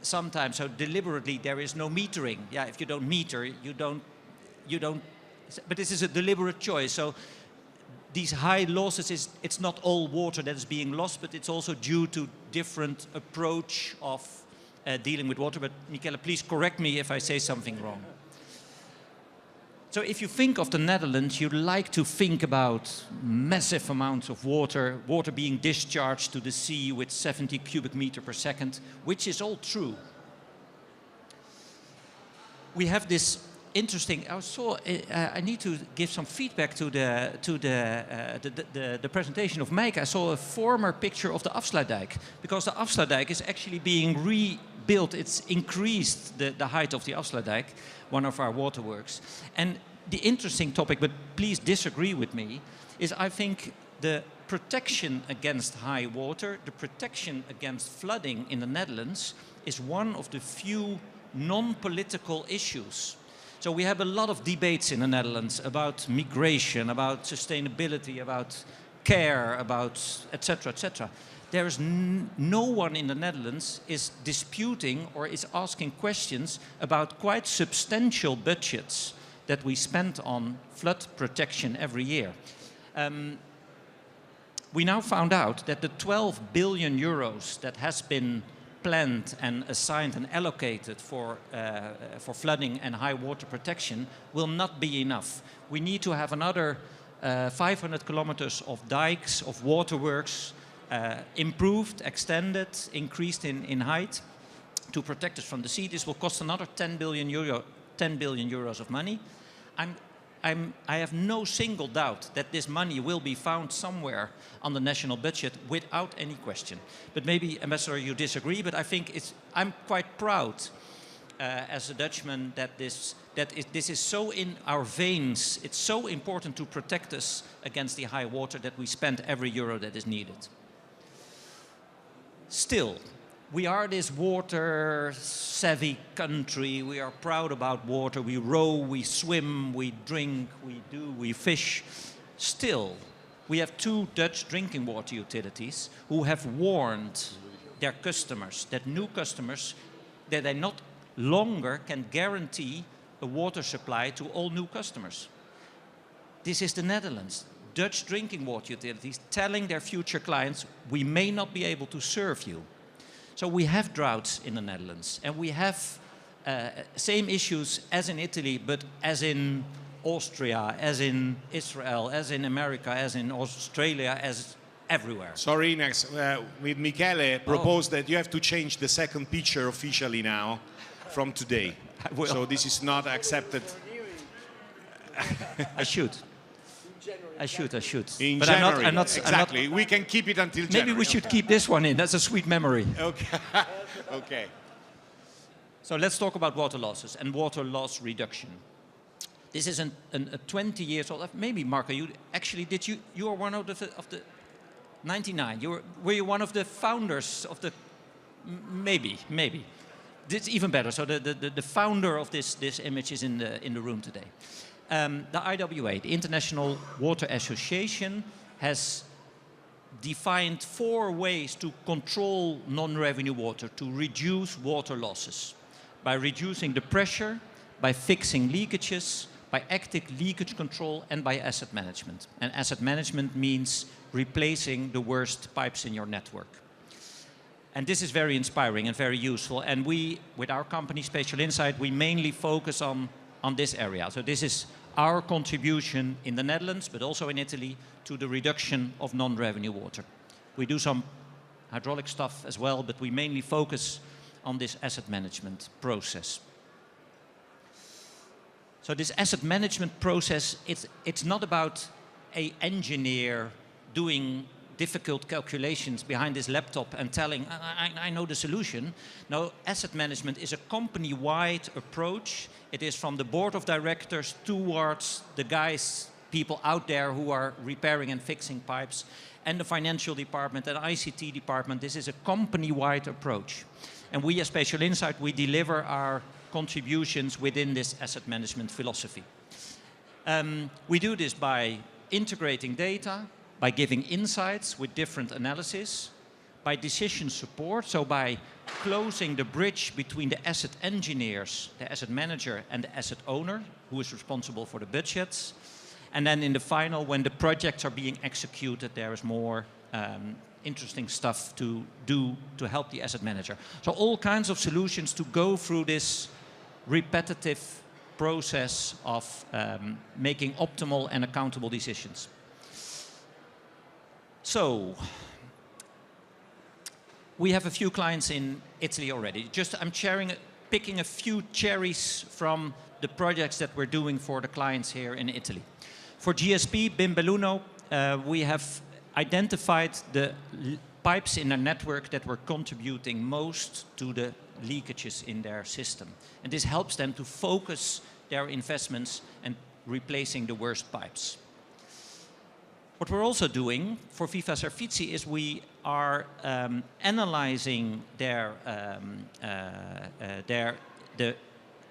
Sometimes, so deliberately, there is no metering. Yeah, if you don't meter, you don't. But this is a deliberate choice. So these high losses it's not all water that is being lost, but it's also due to different approach of dealing with water. But Michele, please correct me if I say something wrong. So if you think of the Netherlands, you'd like to think about massive amounts of water being discharged to the sea with 70 cubic meters per second, which is all true. We have this interesting. I need to give some feedback to the presentation of Mike. I saw a former picture of the Afsluitdijk, because the Afsluitdijk is actually being rebuilt. It's increased the height of the Afsluitdijk, one of our waterworks. And the interesting topic, but please disagree with me, is I think the protection against high water, the protection against flooding in the Netherlands is one of the few non-political issues. So we have a lot of debates in the Netherlands about migration, about sustainability, about care, about etc., etc. There is no one in the Netherlands is disputing or is asking questions about quite substantial budgets that we spend on flood protection every year. We now found out that the 12 billion euros that has been planned and assigned and allocated for flooding and high water protection will not be enough. We need to have another 500 kilometers of dikes, of waterworks, improved, extended, increased in height to protect us from the sea. This will cost another 10 billion euros of money. I have no single doubt that this money will be found somewhere on the national budget without any question. But maybe, Ambassador, you disagree, but I think I'm quite proud as a Dutchman that this is so in our veins. It's so important to protect us against the high water that we spend every euro that is needed. Still, we are this water-savvy country. We are proud about water. We row, we swim, we drink, we fish. Still, we have 2 Dutch drinking water utilities who have warned their customers, that new customers, that they not longer can guarantee a water supply to all new customers. This is the Netherlands. Dutch drinking water utilities telling their future clients, we may not be able to serve you. So we have droughts in the Netherlands, and we have same issues as in Italy, but as in Austria, as in Israel, as in America, as in Australia, as everywhere. Sorry, next, with Michele proposed that you have to change the second picture officially now from today. So this is not accepted. I should. I should. In but January, I'm not, exactly. We can keep it until January. Maybe we should keep this one in. That's a sweet memory. Okay. Okay. So let's talk about water losses and water loss reduction. This is a 20 years old. Maybe Marco, you are one of the 99. Were you one of the founders of the? Maybe. It's even better. So the founder of this image is in the room today. The IWA, the International Water Association, has defined 4 ways to control non-revenue water, to reduce water losses. By reducing the pressure, by fixing leakages, by active leakage control, and by asset management. And asset management means replacing the worst pipes in your network. And this is very inspiring and very useful. And we, with our company, Spatial Insight, we mainly focus on this area. So this is our contribution in the Netherlands, but also in Italy, to the reduction of non-revenue water. We do some hydraulic stuff as well, but we mainly focus on this asset management process. So this asset management process, it's not about an engineer doing difficult calculations behind his laptop and telling, I know the solution. No, asset management is a company-wide approach. It is from the board of directors towards the people out there who are repairing and fixing pipes, and the financial department and ICT department. This is a company-wide approach. And we, as Spatial Insight, we deliver our contributions within this asset management philosophy. We do this by integrating data, by giving insights with different analysis, by decision support, so by closing the bridge between the asset engineers, the asset manager, and the asset owner, who is responsible for the budgets. And then in the final, when the projects are being executed, there is more interesting stuff to do to help the asset manager. So all kinds of solutions to go through this repetitive process of making optimal and accountable decisions. So, we have a few clients in Italy already. I'm picking a few cherries from the projects that we're doing for the clients here in Italy. For GSP, Bimbelluno, we have identified the pipes in their network that were contributing most to the leakages in their system. And this helps them to focus their investments and replacing the worst pipes. What we're also doing for Viva Servizi is we are analyzing their the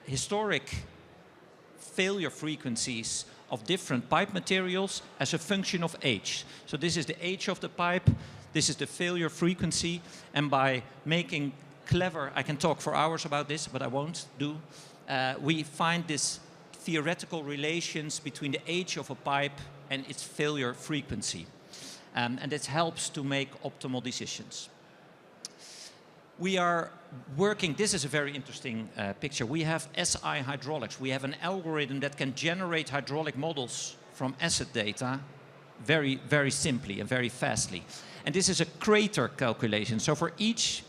historic failure frequencies of different pipe materials as a function of age. So this is the age of the pipe, this is the failure frequency, and by making clever, I can talk for hours about this, but I won't do, we find this theoretical relations between the age of a pipe and its failure frequency. And it helps to make optimal decisions. We are working, this is a very interesting picture. We have SI hydraulics. We have an algorithm that can generate hydraulic models from asset data very, very simply and very fastly. And this is a crater calculation. So for each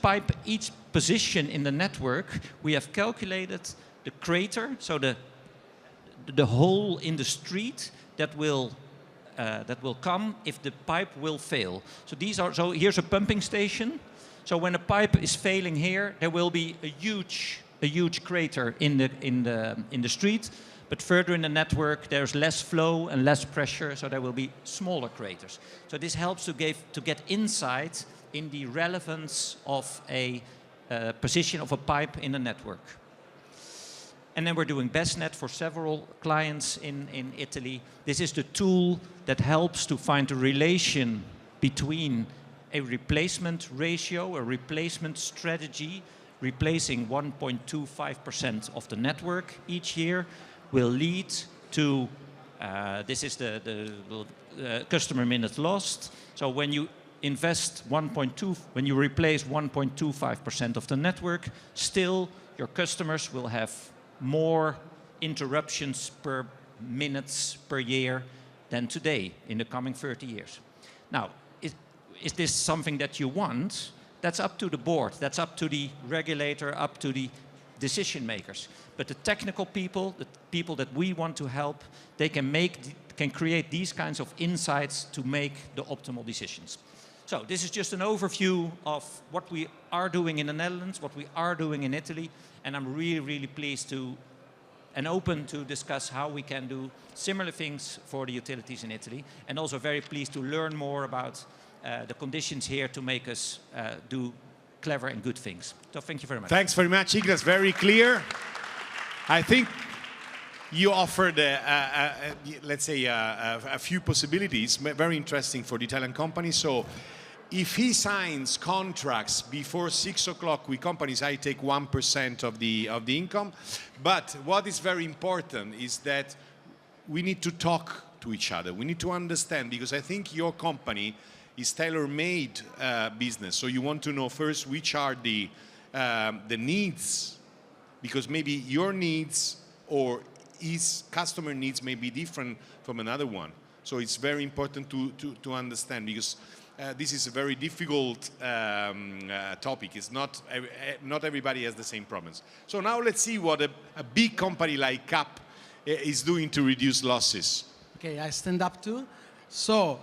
pipe, each position in the network, we have calculated the crater, so the hole in the street that will come if the pipe will fail. So here's a pumping station. So when a pipe is failing here, there will be a huge crater in the street. But further in the network, there's less flow and less pressure, so there will be smaller craters. So this helps to get insight in the relevance of a position of a pipe in the network. And then we're doing BestNet for several clients in Italy. This is the tool that helps to find a relation between a replacement ratio, a replacement strategy, replacing 1.25% of the network each year will lead to, this is the customer minutes lost. So when you invest when you replace 1.25% of the network, still your customers will have more interruptions per minutes per year than today in the coming 30 years. Now, is this something that you want? That's up to the board, that's up to the regulator, up to the decision makers. But the technical people, the people that we want to help, they can create these kinds of insights to make the optimal decisions. So this is just an overview of what we are doing in the Netherlands, what we are doing in Italy, and I'm really, really pleased to and open to discuss how we can do similar things for the utilities in Italy, and also very pleased to learn more about the conditions here to make us do clever and good things. So thank you very much. Thanks very much, Igor. That's very clear. I think you offered, let's say, a few possibilities, very interesting for the Italian companies. So if he signs contracts before 6 o'clock with companies, I take 1% of the income. But what is very important is that we need to talk to each other. We need to understand, because I think your company is tailor-made business. So you want to know first which are the needs, because maybe your needs or his customer needs may be different from another one. So it's very important to understand, because this is a very difficult topic. It's not everybody has the same problems. So now let's see what a big company like CAP is doing to reduce losses. Okay, I stand up too. So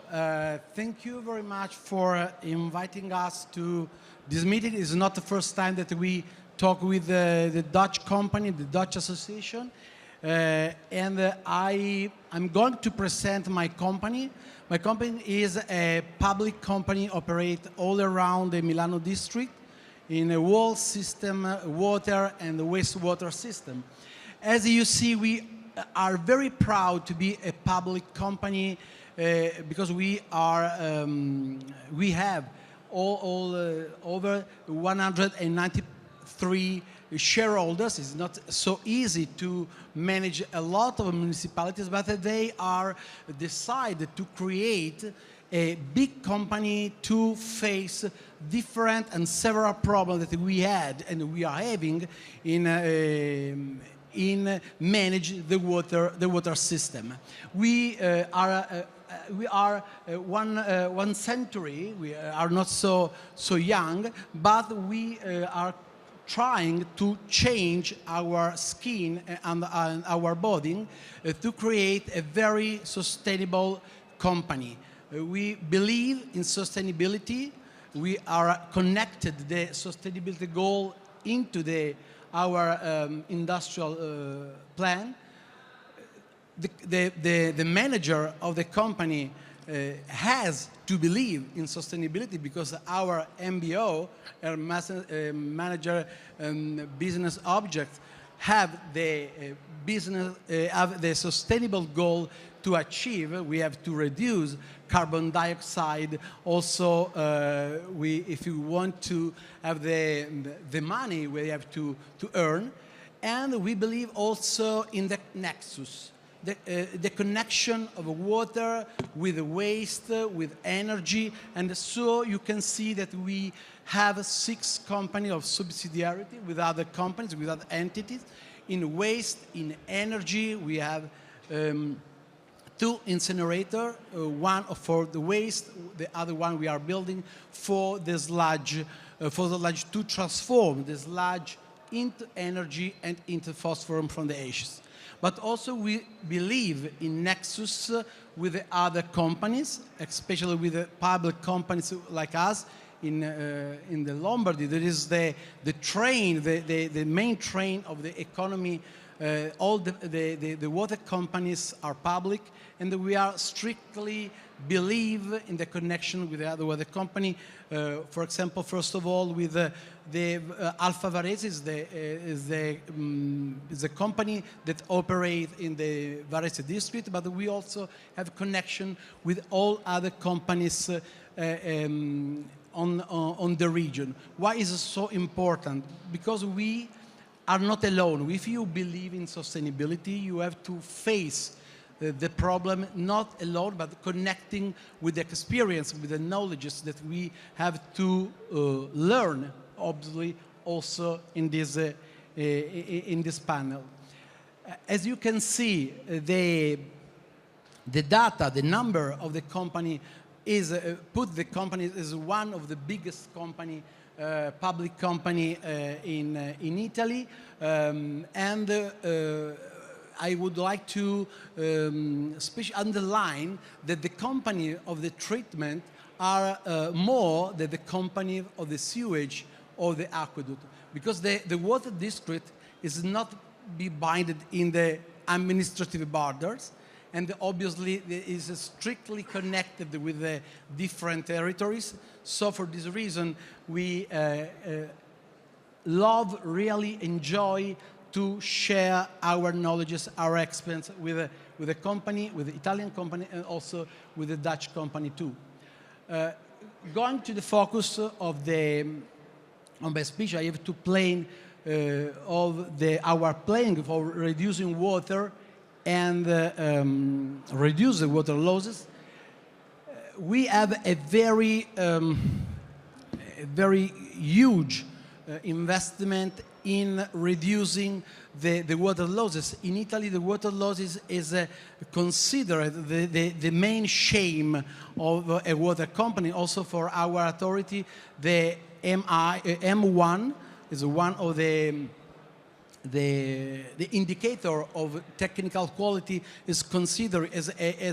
thank you very much for inviting us to this meeting. It's not the first time that we talk with the Dutch company, the Dutch association. And I'm going to present my company. My company is a public company, operate all around the Milano district in a wall system, water and wastewater system. As you see, we are very proud to be a public company because we have over 193 shareholders. It's not so easy to manage a lot of municipalities, but they are decided to create a big company to face different and several problems that we had and we are having in manage the water system. We are one century. We are not so young, but we are trying to change our skin and our body to create a very sustainable company. We believe in sustainability. We are connected the sustainability goal into our industrial plan. The manager of the company has to believe in sustainability because our MBO, our manager business objects, have the have the sustainable goal to achieve. We have to reduce carbon dioxide. Also, if you want to have the money, we have to earn. And we believe also in the nexus, the connection of water with waste, with energy. And so you can see that we have 6 companies of subsidiarity with other companies, with other entities. In waste, in energy, we have 2 incinerators, one for the waste, the other one we are building for the sludge to transform the sludge into energy and into phosphorus from the ashes. But also we believe in nexus with the other companies, especially with the public companies like us in the Lombardy. There is the train, the main train of the economy. All the water companies are public, and we are strictly believe in the connection with the other water company. For example, first of all, with the Alfa Varese is the company that operates in the Varese district, but we also have connection with all other companies on the region. Why is it so important? Because we are not alone. If you believe in sustainability, you have to face the problem not alone, but connecting with the experience, with the knowledges that we have to learn, obviously, also in this panel. As you can see, the data, the number of the company is put the company as one of the biggest company, public company in Italy, and I would like to underline that the company of the treatment are more than the company of the sewage or the aqueduct, because the water district is not be binded in the administrative borders, and obviously it is strictly connected with the different territories. So for this reason, we really enjoy to share our knowledges, our experience with the company, with the Italian company, and also with the Dutch company too. Going to the focus of my speech, I have to plan of our plan for reducing water and reduce the water losses. We have a very huge investment in reducing the water losses. In Italy, the water losses is considered the main shame of a water company. Also for our authority, the M1 is one of the indicator of technical quality is considered as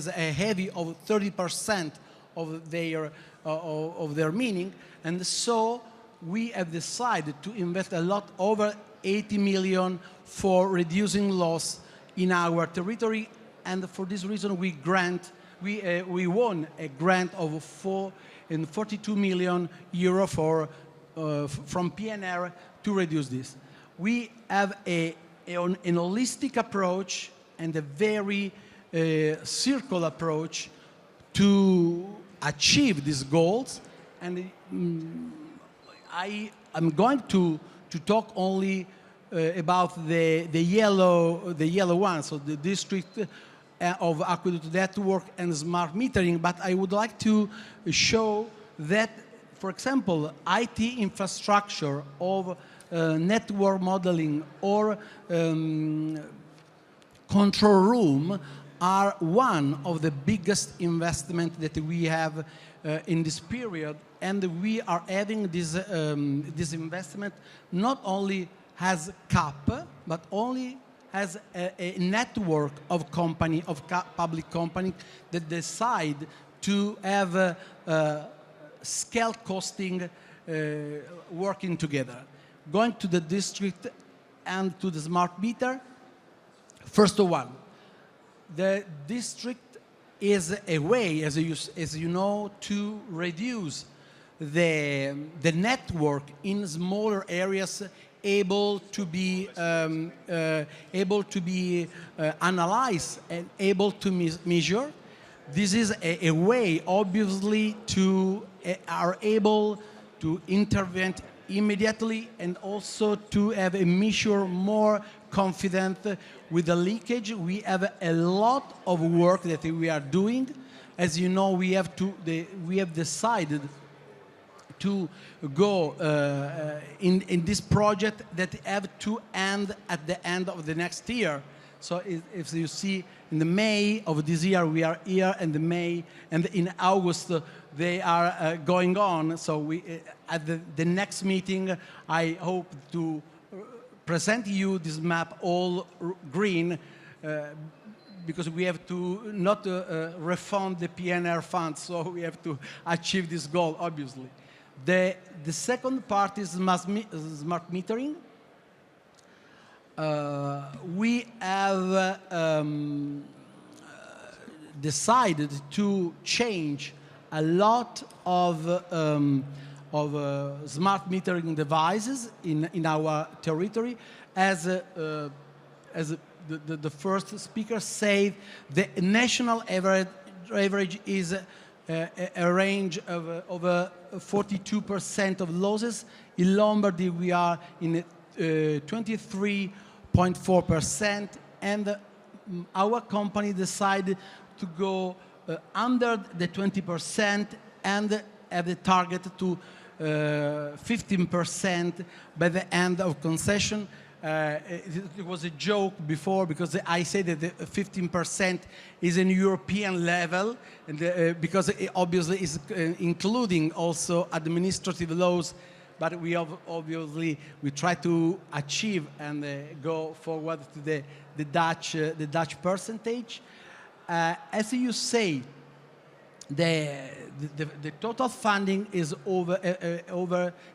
a heavy of 30% of their meaning, and so we have decided to invest a lot, over 80 million, for reducing loss in our territory, and for this reason we won a grant of 42 million euro from PNR to reduce this. We have an holistic approach and a very circular approach to achieve these goals, and I'm going to talk only about the yellow one, so the district of aqueduct network and smart metering, but I would like to show that, for example, IT infrastructure of network modeling or control room are one of the biggest investments that we have in this period, and we are having this investment not only has CAP, but only has a network of public companies that decide to have scale costing working together. Going to the district and to the smart meter, first of all, the district is a way, as you know, to reduce the network in smaller areas, able to be analyzed and able to measure. This is a way, obviously, to are able to intervene immediately and also to have a measure more confident with the leakage. We have a lot of work that we are doing. As you know, we have decided to go in this project that have to end at the end of the next year. So if you see in the May of this year, we are here, and in August they are going on. So we, at the next meeting, I hope to present you this map all green, because we have to not refund the PNR funds, so we have to achieve this goal, obviously. The second part is smart metering. We have decided to change a lot of smart metering devices in our territory. As the first speaker said, the national average is a range of over 42% of losses. In Lombardy, we are in 23.4%, and our company decided to go under the 20% and have the target to 15% by the end of concession. It was a joke before, because I said that the 15% is an European level, and because it obviously is including also administrative laws, but we obviously try to achieve and go forward to the Dutch percentage. As you say, the total funding is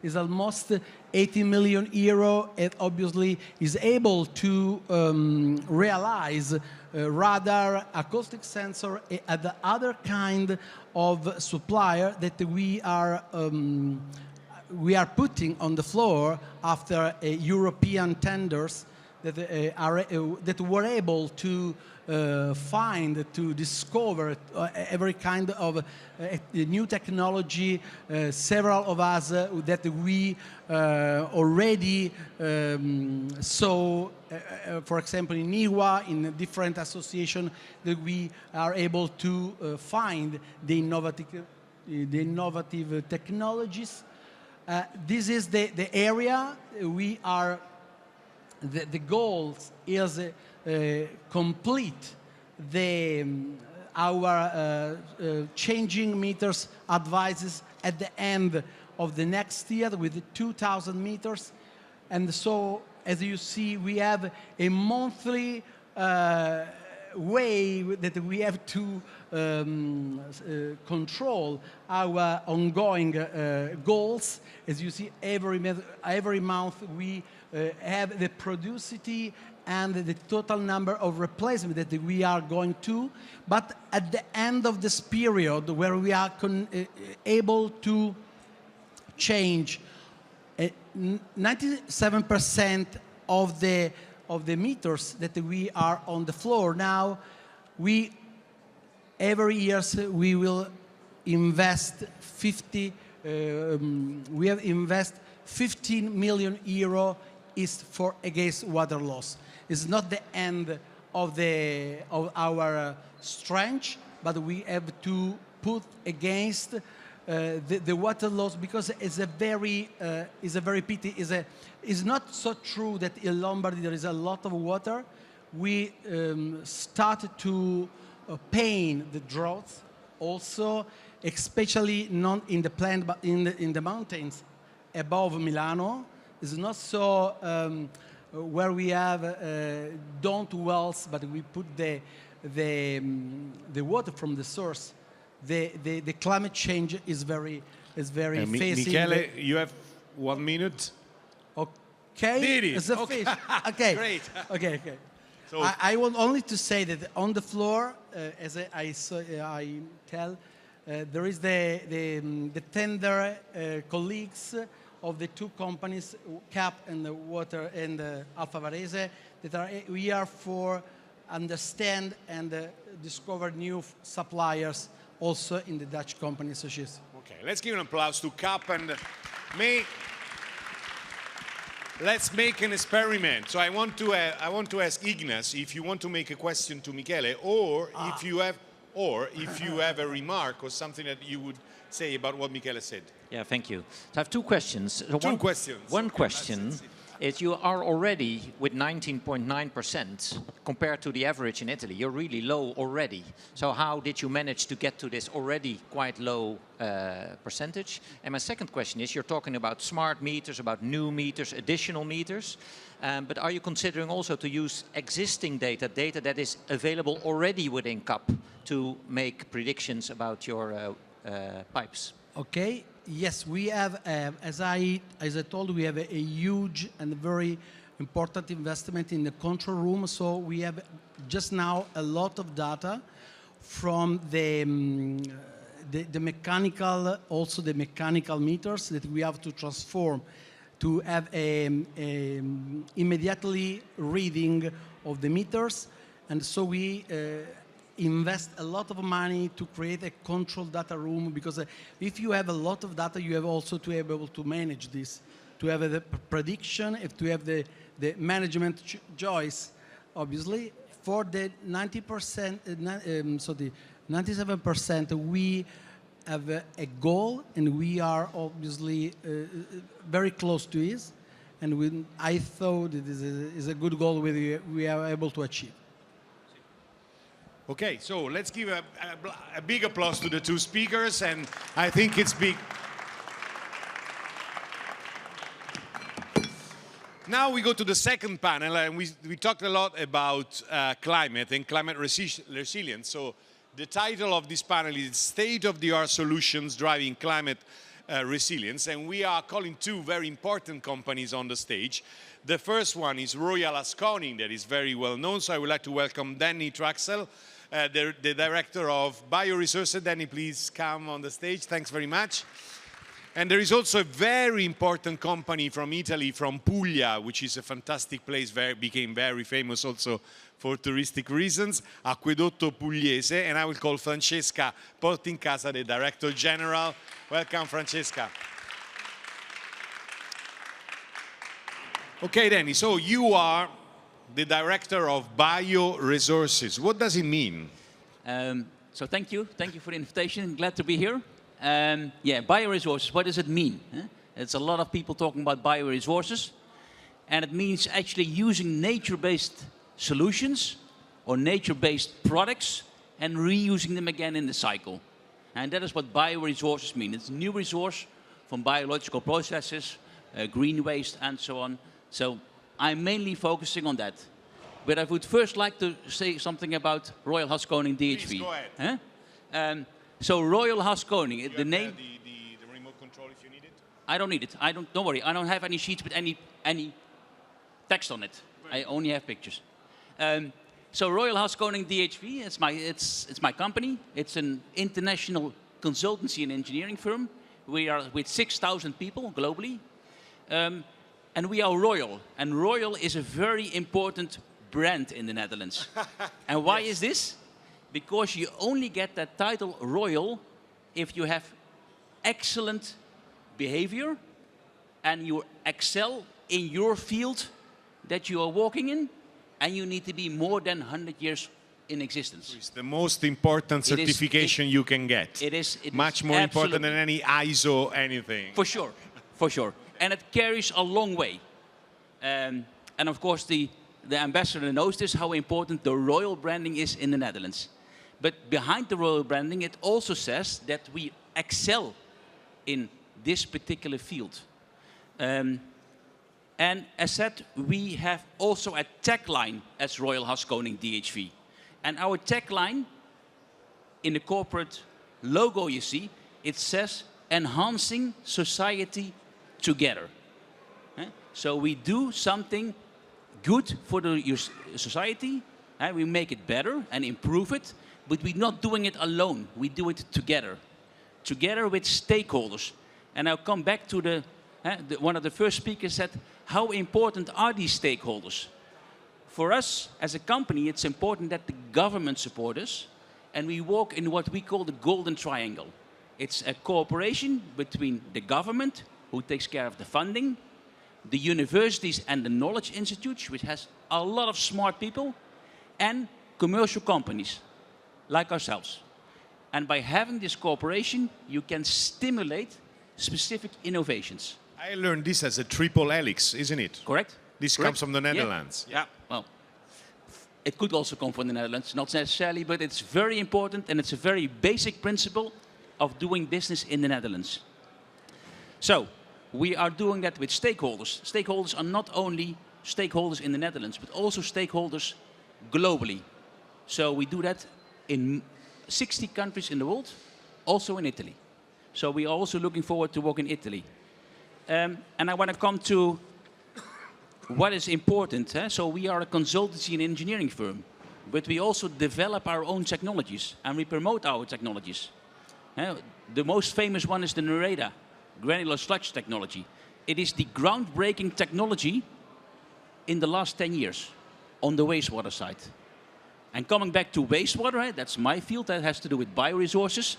is almost 80 million euro. It obviously is able to realize radar, acoustic sensor, and the other kind of supplier that we are putting on the floor after European tenders that were able to find, to discover every kind of new technology. Several of us that we already saw, for example, in IWA, in different associations, that we are able to find the innovative technologies. This is the area we are. The goal is complete our changing meters advices at the end of the next year with 2,000 meters. And so, as you see, we have a monthly way that we have to control our ongoing goals. As you see, every month we have the productivity and the total number of replacement that we are going to. But at the end of this period, where we are able to change 97% of the meters that we are on the floor now, every year we will invest 15 million euro is for against water loss. It's not the end of our strength, but we have to put against the water loss, because it's a very pity. It's not so true that in Lombardy there is a lot of water. We started to pain the droughts also, especially not in the plain, but in the mountains above Milano. It's not so where we have don't wells, but we put the water from the source. The climate change is very facing. Michele, you have 1 minute. Okay. Did it? It's a Okay. fish. Okay. Great. Okay. So I want only to say that on the floor, as I tell, there is the tender colleagues of the two companies, CAP and the Water and Alfa Varese, that we are for understand and discover new suppliers also in the Dutch company association. okay, let's give an applause to CAP and let's make an experiment. So I want to ask Ignace if you want to make a question to Michele, or if you have a remark or something that you would say about what Michele said. Yeah, thank you. So I have two questions. So Two questions. One question is you are already with 19.9% compared to the average in Italy. You're really low already. So how did you manage to get to this already quite low percentage? And my second question is, you're talking about smart meters, about new meters, additional meters. But are you considering also to use existing data that is available already within CAP to make predictions about your pipes? Okay. Yes, we have, as I told, we have a huge and very important investment in the control room. So we have just now a lot of data from the mechanical, also the mechanical meters that we have to transform to have a immediately reading of the meters. And so we invest a lot of money to create a control data room, because if you have a lot of data, you have also to be able to manage this, to have the prediction, if to have the management choice, obviously. For the 90%, so the 97%, we have a goal, and we are obviously very close to it. And I thought it is a good goal we are able to achieve. Okay, so let's give a big applause to the two speakers, and I think it's big. Now we go to the second panel, and we talked a lot about climate and climate resilience. So the title of this panel is State-of-the-Art Solutions Driving Climate Resilience, and we are calling two very important companies on the stage. The first one is Royal Haskoning, that is very well known, so I would like to welcome Danny Traxel, the Director of Bioresources. Danny, please come on the stage. Thanks very much. And there is also a very important company from Italy, from Puglia, which is a fantastic place, became very famous also for touristic reasons, Acquedotto Pugliese, and I will call Francesca Portincasa, the Director General. Welcome, Francesca. Okay, Danny, so you are the Director of Bioresources. What does it mean? So thank you for the invitation. Glad to be here. Yeah, bioresources, what does it mean? It's a lot of people talking about bioresources, and it means actually using nature-based solutions or nature-based products and reusing them again in the cycle. And that is what bioresources mean. It's a new resource from biological processes, green waste, and so on. So I'm mainly focusing on that. But I would first like to say something about Royal Haskoning DHV. Please, go ahead. So Royal Haskoning, the name. The remote control if you need it. I don't need it. Don't worry. I don't have any sheets with any text on it. I only have pictures. So Royal Haskoning DHV, it's my company. It's an international consultancy and engineering firm. We are with 6,000 people globally. And we are Royal. And Royal is a very important brand in the Netherlands. And why is this? Because you only get that title Royal if you have excellent behavior and you excel in your field that you are working in, and you need to be more than 100 years in existence. It's the most important certification you can get. It is much more important than any ISO anything. For sure, for sure. And it carries a long way. And of course, the ambassador knows this, how important the Royal branding is in the Netherlands. But behind the Royal branding, it also says that we excel in this particular field. And as said, we have also a tagline as Royal Haskoning DHV. And our tagline, in the corporate logo you see, it says, enhancing society together. So we do something good for your society, and we make it better and improve it, but we're not doing it alone. We do it together with stakeholders. And I'll come back to one of the first speakers said, how important are these stakeholders? For us, as a company, it's important that the government support us, and we walk in what we call the golden triangle. It's a cooperation between the government, who takes care of the funding, the universities and the knowledge institutes, which has a lot of smart people, and commercial companies, like ourselves. And by having this cooperation, you can stimulate specific innovations. I learned this as a triple helix, isn't it? Correct. This Correct. comes from the Netherlands. Yeah, well, it could also come from the Netherlands, not necessarily, but it's very important and it's a very basic principle of doing business in the Netherlands. So, we are doing that with stakeholders. Stakeholders are not only stakeholders in the Netherlands, but also stakeholders globally. So we do that in 60 countries in the world, also in Italy. So we are also looking forward to work in Italy. And I want to come to what is important. So we are a consultancy and engineering firm, but we also develop our own technologies and we promote our technologies. The most famous one is the Nereda, granular sludge technology. It is the groundbreaking technology in the last 10 years on the wastewater side. And coming back to wastewater, that's my field, that has to do with bioresources.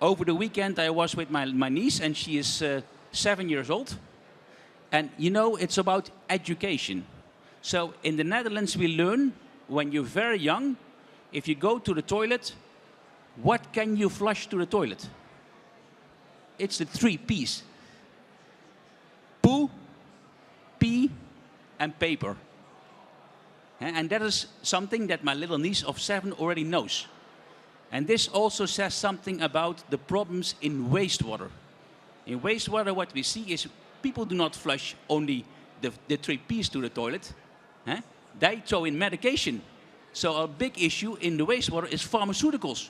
Over the weekend I was with my niece, and she is 7 years old. And you know, it's about education. So in the Netherlands we learn, when you're very young, if you go to the toilet, what can you flush to the toilet? It's the 3 P's. Poo, pee, and paper. And that is something that my little niece of 7 already knows. And this also says something about the problems in wastewater. In wastewater, what we see is people do not flush only the 3 P's to the toilet. They throw in medication. So a big issue in the wastewater is pharmaceuticals.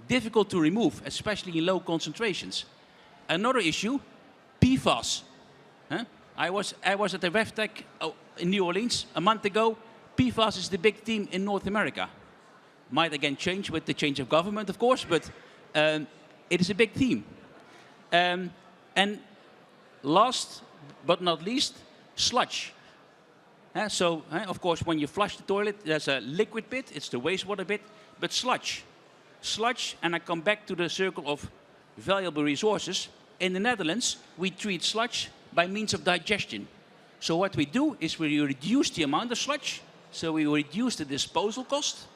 Difficult to remove, especially in low concentrations. Another issue, PFAS. I was at the WEFTEC in New Orleans a month ago. PFAS is the big theme in North America. Might again change with the change of government, of course, but it is a big theme. And last but not least, sludge. Of course, when you flush the toilet, there's a liquid bit, it's the wastewater bit, but sludge. Sludge, and I come back to the circle of valuable resources. In the Netherlands, we treat sludge by means of digestion. So what we do is we reduce the amount of sludge, so we reduce the disposal cost,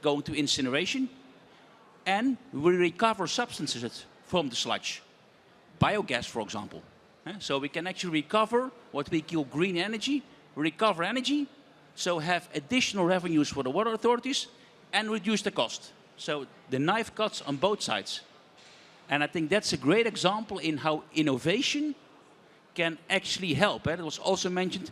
going to incineration, and we recover substances from the sludge. Biogas, for example. So we can actually recover what we call green energy, recover energy, so have additional revenues for the water authorities, and reduce the cost. So the knife cuts on both sides. And I think that's a great example in how innovation can actually help. It was also mentioned,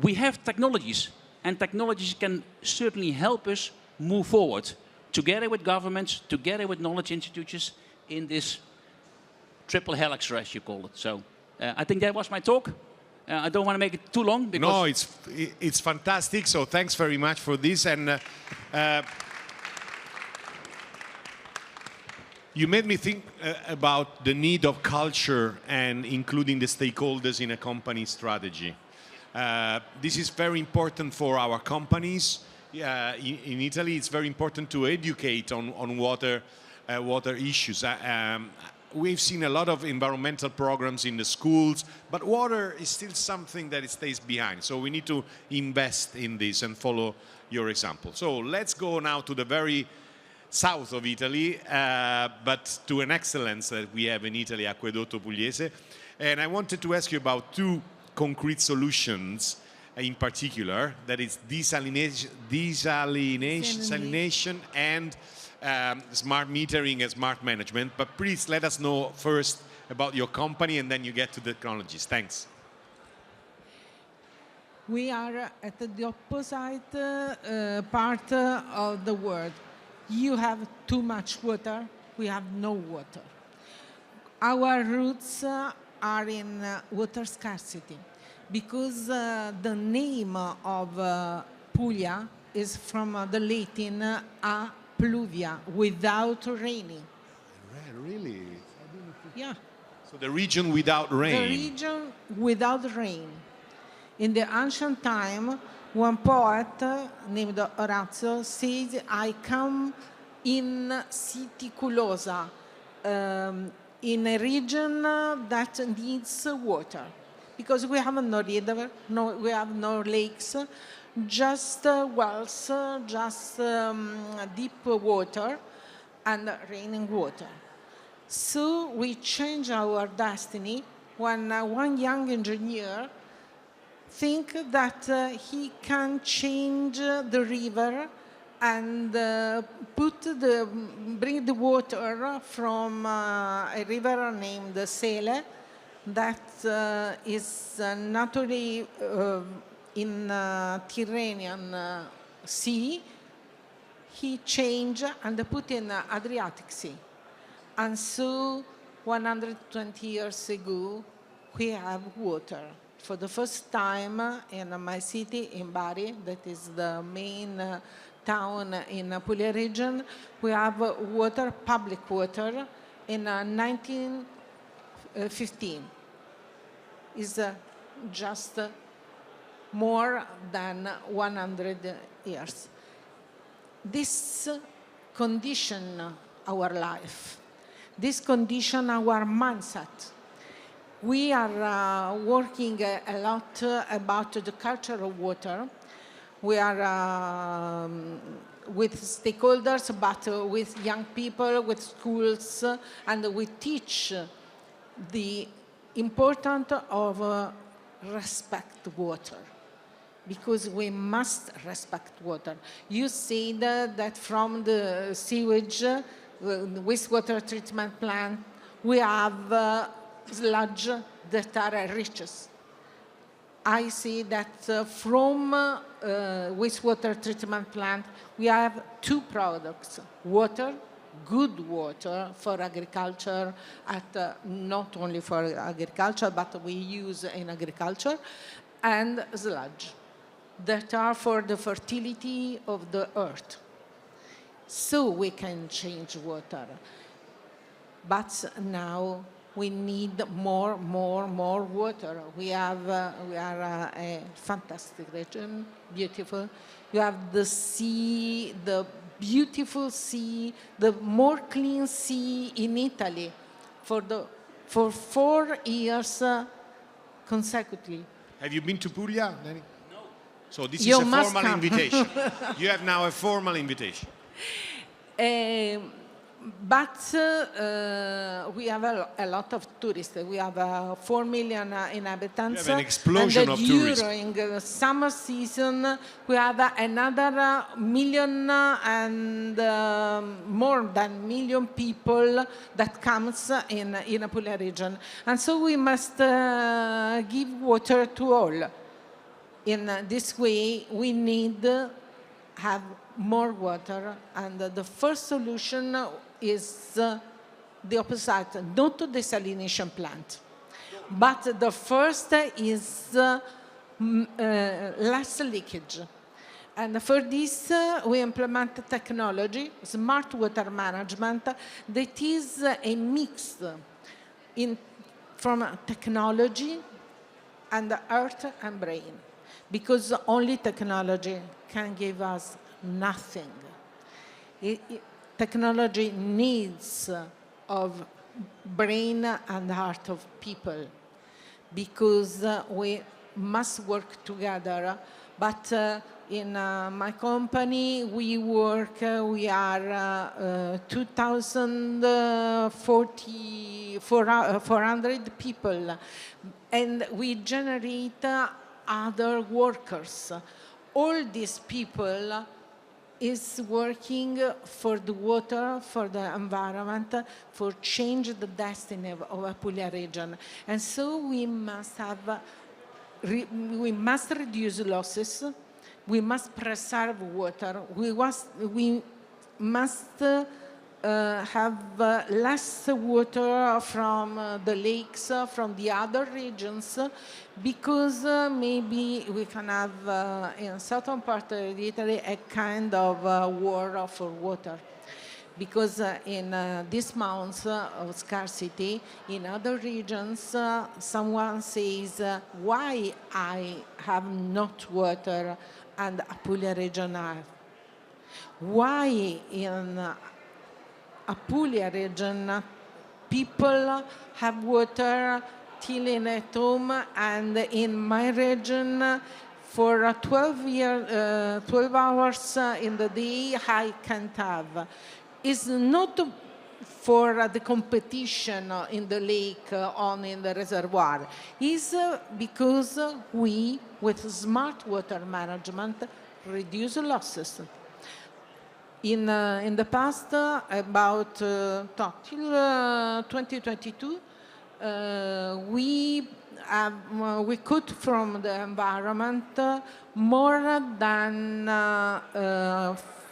we have technologies, and technologies can certainly help us move forward, together with governments, together with knowledge institutions, in this triple helix, as you call it. So I think that was my talk. I don't want to make it too long. Because no, it's fantastic, so thanks very much for this. And you made me think about the need of culture and including the stakeholders in a company strategy. This is very important for our companies. In Italy, it's very important to educate on water issues. We've seen a lot of environmental programs in the schools, but water is still something that it stays behind. So we need to invest in this and follow your example. So let's go now to the very south of Italy, but to an excellence that we have in Italy, Acquedotto Pugliese. And I wanted to ask you about 2 concrete solutions in particular, that is desalination and smart metering and smart management. But please let us know first about your company, and then you get to the technologies. Thanks. We are at the opposite part of the world. You have too much water, we have no water. Our roots are in water scarcity. because the name of Puglia is from the Latin a pluvia, without raining. Really? Yeah. So the region without rain. The region without rain. In the ancient time, one poet named Orazio says, I come in siticulosa, in a region that needs water. Because we have no river, we have no lakes, just wells, just deep water and raining water. So we change our destiny when one young engineer think that he can change the river and bring the water from a river named Sele that is naturally in Tyrrhenian Sea. He changed and put in Adriatic Sea. And so 120 years ago, we have water. For the first time in my city, in Bari, that is the main town in Puglia region, we have water, public water, in 1915. It's just more than 100 years. This condition our life. This condition our mindset. We are working a lot about the culture of water. We are with stakeholders, but with young people, with schools, and we teach the importance of respect water, because we must respect water. You said that from the sewage, wastewater treatment plant, we have sludge that are riches. I see that from wastewater treatment plant, we have two products: water, good water for agriculture, not only for agriculture, but we use in agriculture, and sludge that are for the fertility of the earth. So we can change water. But now we need more water. We are a fantastic region, beautiful. You have the sea, the beautiful sea, the more clean sea in Italy for 4 years consecutively. Have you been to Puglia, Danny? No. So this You is a must formal come. invitation. You have now a formal invitation. But we have a lot of tourists. We have 4 million inhabitants. You have an explosion of tourists. During the summer season, we have another million and more than million people that comes in a Puglia region. And so we must give water to all. In this way, we need have more water, and the first solution is the opposite, not the desalination plant. But the first is less leakage. And for this, we implement technology, smart water management, that is a mix from technology and earth and brain. Because only technology can give us nothing. Technology needs of brain and heart of people, because we must work together. But in my company, we are 2,400 people, and we generate other workers. All these people is working for the water, for the environment, for change the destiny of a Puglia region. And so we must reduce losses. We must preserve water. We must have less water from the lakes, from the other regions, because maybe we can have in certain part of Italy a kind of war for water. Because in these months of scarcity, in other regions, someone says, why I have not water and Apulia region have? Why in Apulia region people have water till in at home, and in my region for 12 hours in the day I can't have? It's not for the competition in the lake or in the reservoir. It's because we, with smart water management, reduce losses. In the past, about till 2022, we cut from the environment more than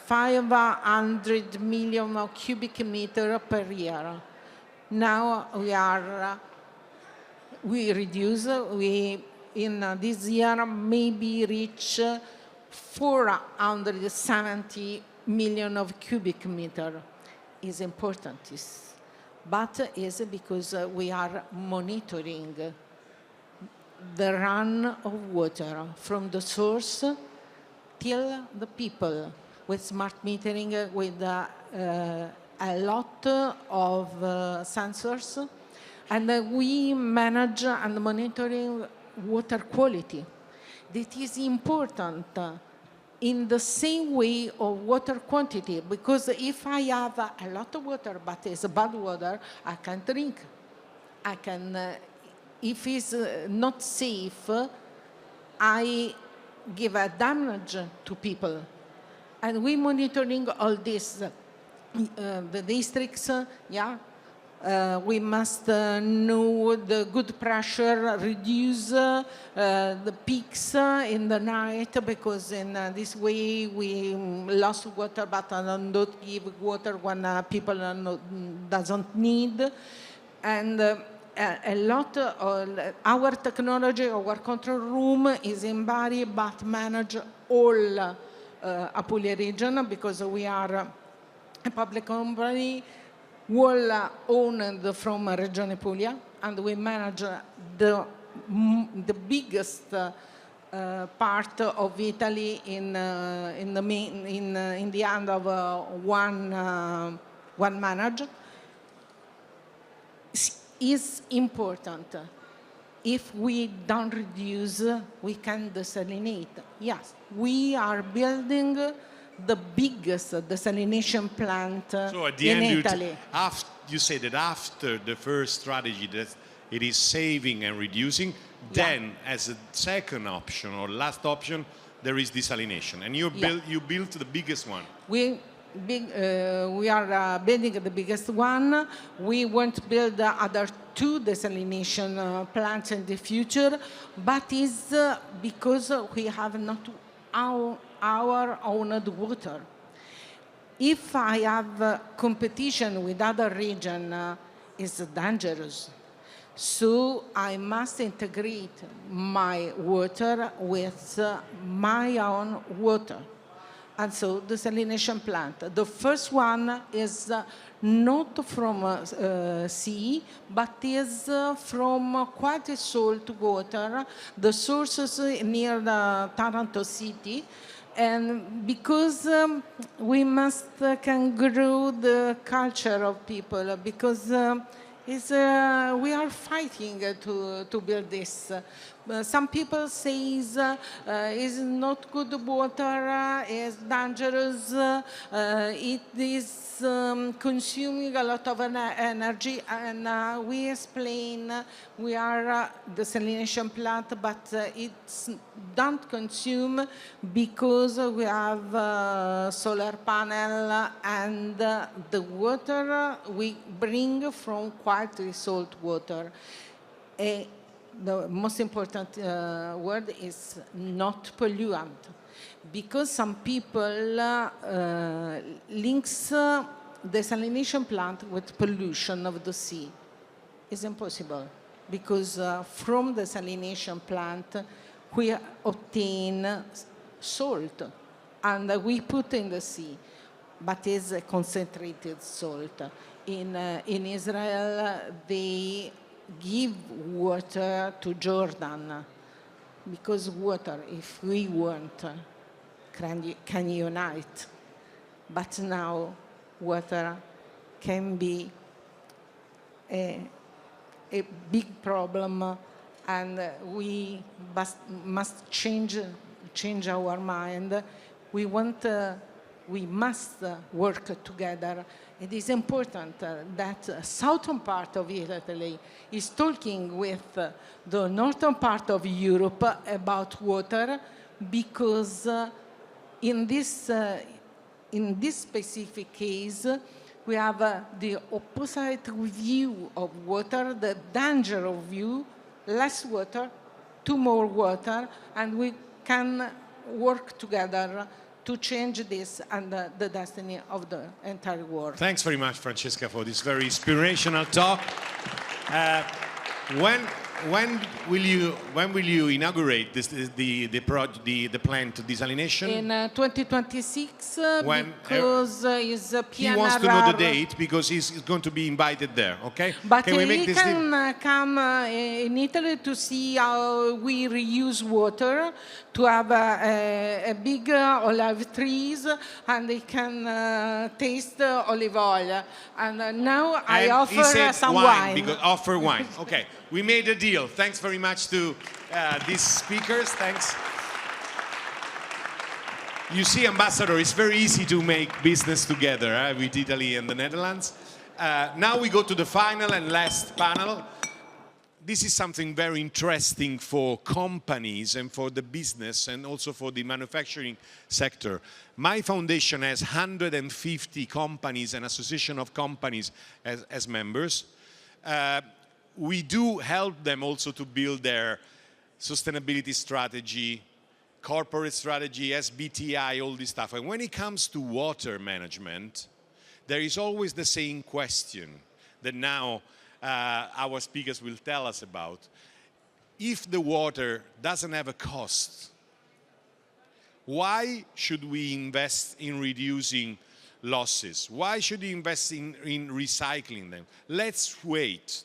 500 million cubic meters per year. Now we reduce, in this year maybe reach 470 million of cubic meter. Is important, but is because we are monitoring the run of water from the source till the people, with smart metering, with a lot of sensors, and we manage and monitoring water quality. That is important in the same way of water quantity, because if I have a lot of water but it's bad water, I can't drink. I can, if it's not safe, I give a damage to people. And we monitoring all this. The districts, we must know the good pressure, reduce the peaks in the night, because in this way we lost water, but don't give water when people doesn't need. And a lot of our technology, our control room is in Bari, but manage all Apulia region, because we are a public company, all owned from Regione Puglia, and we manage the biggest part of Italy in the hand of one manager. Is important. If we don't reduce, we can desalinate. Yes, we are building the biggest desalination plant so at the in end, Italy. You say that after the first strategy that it is saving and reducing, then as a second option or last option, there is desalination. And you built the biggest one. We are building the biggest one. We want to build the other 2 desalination plants in the future, but it's because we have not our own water. If I have competition with other regions, it's dangerous. So I must integrate my water with my own water. And so desalination plant. The first one is not from sea, but is from quite salt water, the sources near the Taranto city. And because we can grow the culture of people, because we are fighting to build this. Some people say it's not good water, it's dangerous, it is consuming a lot of energy, and we explain we are the desalination plant, but it's don't consume because we have solar panel, and the water we bring from quite salt water. The most important word is not pollutant, because some people links desalination plant with pollution of the sea. It's impossible because from the desalination plant we obtain salt and we put in the sea, but it's a concentrated salt. In Israel, they give water to Jordan because water, if we want, can unite. But now water can be a big problem, and we must change our mind. We must work together. It is important that southern part of Italy is talking with the northern part of Europe about water, because in this specific case, we have the opposite view of water, the danger of view, less water to more water, and we can work together to change this and the destiny of the entire world. Thanks very much, Francesca, for this very inspirational talk. When will you inaugurate the plant desalination? In 2026, When because is a he wants to know the date because he's going to be invited there. Okay? But can we make he this can come in Italy to see how we reuse water, to have a big olive trees, and he can taste olive oil. And now I offer he said some wine. wine. Because offer wine. Okay, we made a deal. Thanks very much to these speakers. Thanks. You see, Ambassador, it's very easy to make business together with Italy and the Netherlands. Now we go to the final and last panel. This is something very interesting for companies and for the business and also for the manufacturing sector. My foundation has 150 companies and association of companies as members. We do help them also to build their sustainability strategy, corporate strategy, SBTI, all this stuff. And when it comes to water management, there is always the same question that now our speakers will tell us about. If the water doesn't have a cost, why should we invest in reducing losses? Why should we invest in recycling them? Let's wait.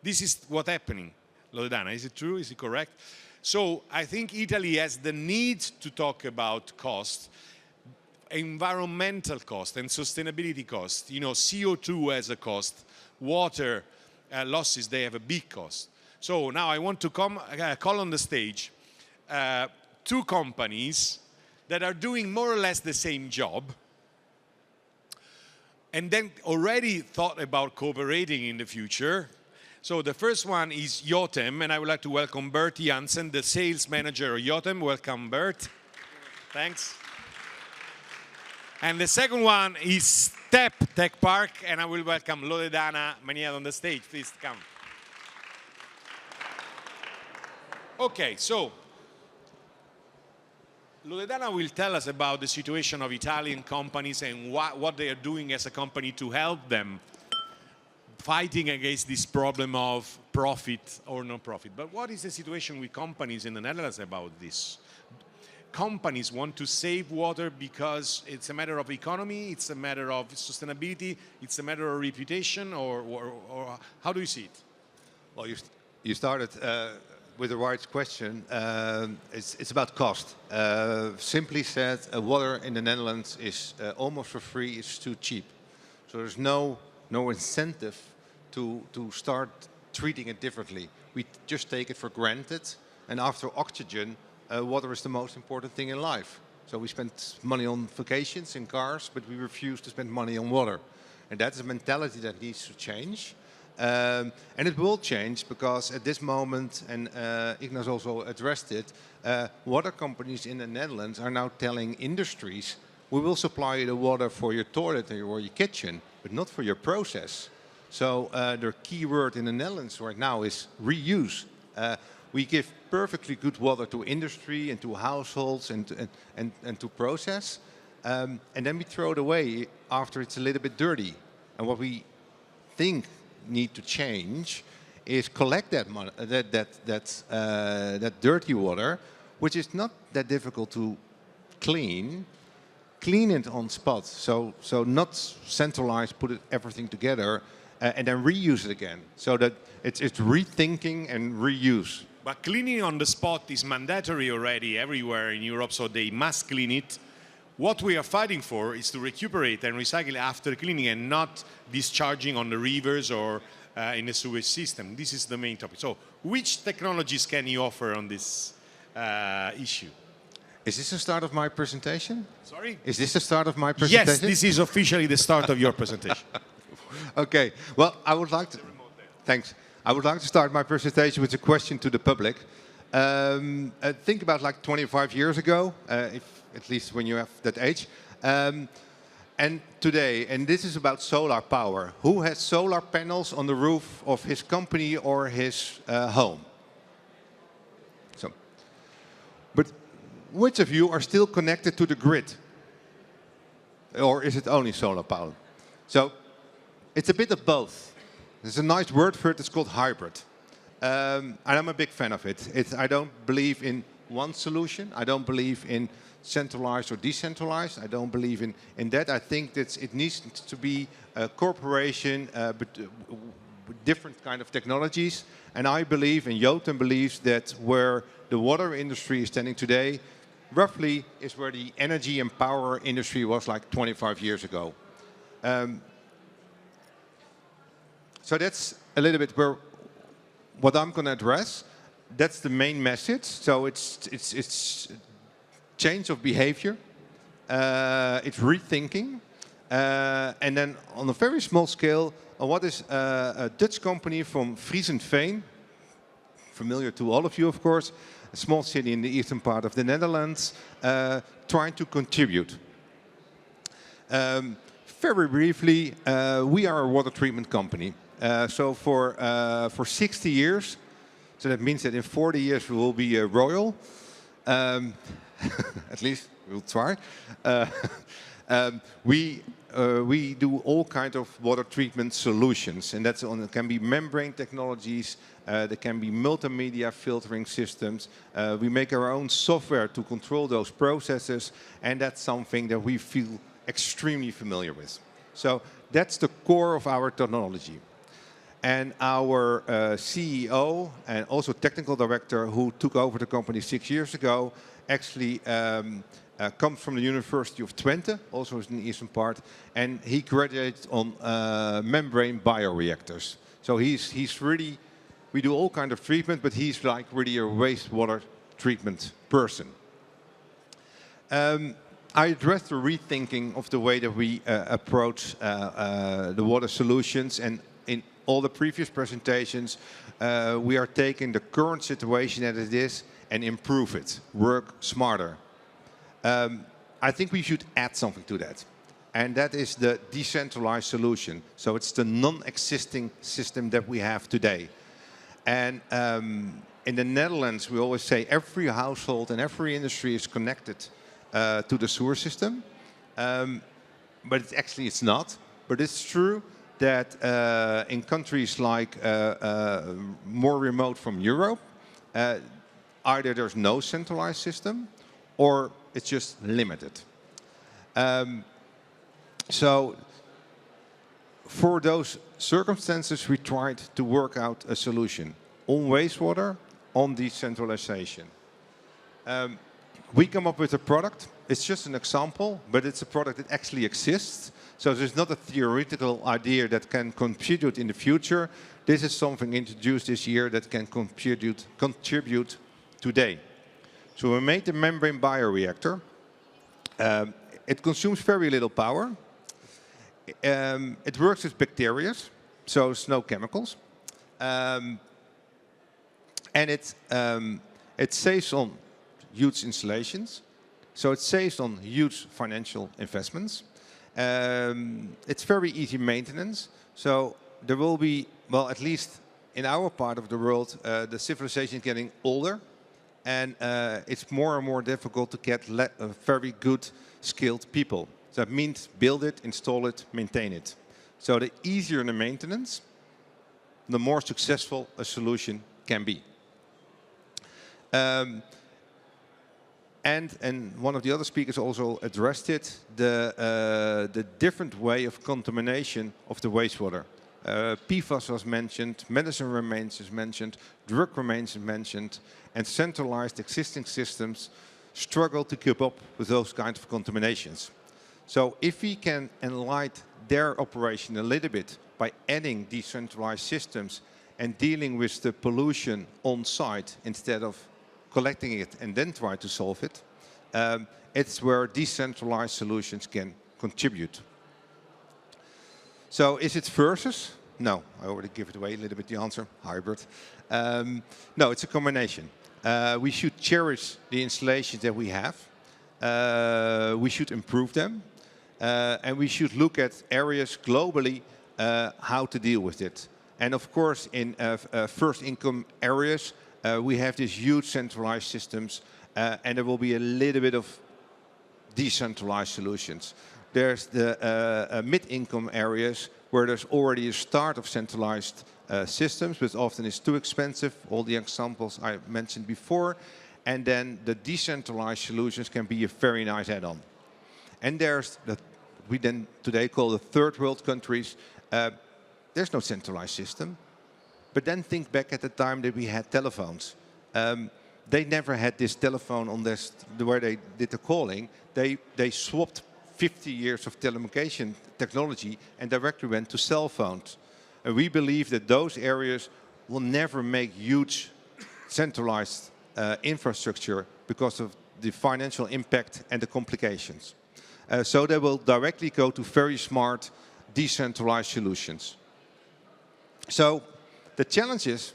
This is what's happening. Loredana, is it true? Is it correct? So I think Italy has the need to talk about cost, environmental cost and sustainability cost. You know, CO2 has a cost. Water losses, they have a big cost. So now I want to call on the stage two companies that are doing more or less the same job and then already thought about cooperating in the future. So the first one is Jotem, and I would like to welcome Bert Jansen, the sales manager of Jotem. Welcome, Bert. Thanks. And the second one is Step Tech Park, and I will welcome Loredana Manier on the stage. Please come. Okay, so Loredana will tell us about the situation of Italian companies and what they are doing as a company to help them fighting against this problem of profit or no profit. But what is the situation with companies in the Netherlands about this? Companies want to save water because it's a matter of economy, it's a matter of sustainability, it's a matter of reputation, or how do you see it? Well, you started with the right question. It's about cost. Simply said, water in the Netherlands is almost for free. It's too cheap. So there's no incentive to start treating it differently. We just take it for granted, and after oxygen, water is the most important thing in life. So we spend money on vacations and cars, but we refuse to spend money on water. And that's a mentality that needs to change. And it will change because at this moment, and Ignas also addressed it, water companies in the Netherlands are now telling industries, we will supply you the water for your toilet or your kitchen, but not for your process. So the key word in the Netherlands right now is reuse. We give perfectly good water to industry and to households and to process. and then we throw it away after it's a little bit dirty. And what we think need to change is collect that dirty water, which is not that difficult to clean it on spot. So not centralized, put everything together, and then reuse it again. So that it's rethinking and reuse. But cleaning on the spot is mandatory already everywhere in Europe, so they must clean it. What we are fighting for is to recuperate and recycle after cleaning and not discharging on the rivers or in the sewage system. This is the main topic. So which technologies can you offer on this issue? Is this the start of my presentation? Sorry? Is this the start of my presentation? Yes, this is officially the start of your presentation. Okay, well, I would like to... Thanks. I would like to start my presentation with a question to the public. Think about like 25 years ago, at least when you have that age. And today, and this is about solar power. Who has solar panels on the roof of his company or his home? So, but which of you are still connected to the grid? Or is it only solar power? So, it's a bit of both. There's a nice word for it, it's called hybrid. And I'm a big fan of it. I don't believe in one solution. I don't believe in centralized or decentralized. I don't believe in that. I think that it needs to be a cooperation with different kind of technologies. And I believe, and Joten believes, that where the water industry is standing today, roughly is where the energy and power industry was like 25 years ago. So that's a little bit where what I'm going to address. That's the main message. So it's change of behavior, it's rethinking, and then on a very small scale, what is a Dutch company from Friesenveen, familiar to all of you, of course, a small city in the eastern part of the Netherlands, trying to contribute. Very briefly, we are a water treatment company. So for 60 years, so that means that in 40 years we will be royal. At least we'll try. We do all kinds of water treatment solutions, and that's it can be membrane technologies, there can be multimedia filtering systems. We make our own software to control those processes, and that's something that we feel extremely familiar with. So that's the core of our technology. And our CEO and also technical director, who took over the company 6 years ago, actually comes from the University of Twente, also in the eastern part, and he graduated on membrane bioreactors. So he's really, we do all kind of treatment, but he's like really a wastewater treatment person. I addressed the rethinking of the way that we approach the water solutions, and in all the previous presentations, we are taking the current situation as it is and improve it, work smarter. I think we should add something to that, and that is the decentralized solution. So it's the non-existing system that we have today. And in the Netherlands, we always say every household and every industry is connected to the sewer system, but it's not. But it's true that in countries like more remote from Europe, either there's no centralized system or it's just limited. So for those circumstances, we tried to work out a solution on wastewater, on decentralization. We come up with a product. It's just an example, but it's a product that actually exists. So there's not a theoretical idea that can contribute in the future. This is something introduced this year that can contribute today. So we made the membrane bioreactor. It consumes very little power. It works with bacteria, so it's no chemicals. And it saves on huge installations. So it saves on huge financial investments. It's very easy maintenance. So there will be, well, at least in our part of the world, the civilization is getting older. and it's more and more difficult to get very good skilled people. So that means build it, install it, maintain it. So the easier the maintenance, the more successful a solution can be. And one of the other speakers also addressed it, the different way of contamination of the wastewater. PFAS was mentioned, medicine remains is mentioned, drug remains is mentioned, and centralized existing systems struggle to keep up with those kinds of contaminations. So if we can enlighten their operation a little bit by adding decentralized systems and dealing with the pollution on site instead of collecting it and then try to solve it, it's where decentralized solutions can contribute. So is it versus? No, I already give it away a little bit, the answer, hybrid. No, it's a combination. We should cherish the installations that we have. We should improve them. And we should look at areas globally, how to deal with it. And of course, in first income areas, we have these huge centralized systems, and there will be a little bit of decentralized solutions. There's the mid-income areas where there's already a start of centralized systems, but often it's too expensive, all the examples I mentioned before. And then the decentralized solutions can be a very nice add-on. And there's what we then today call the third world countries. There's no centralized system. But then think back at the time that we had telephones. They never had this telephone on this, where they did the calling. They swapped 50 years of telecommunication technology and directly went to cell phones. And we believe that those areas will never make huge centralized infrastructure because of the financial impact and the complications. So they will directly go to very smart, decentralized solutions. So the challenge is,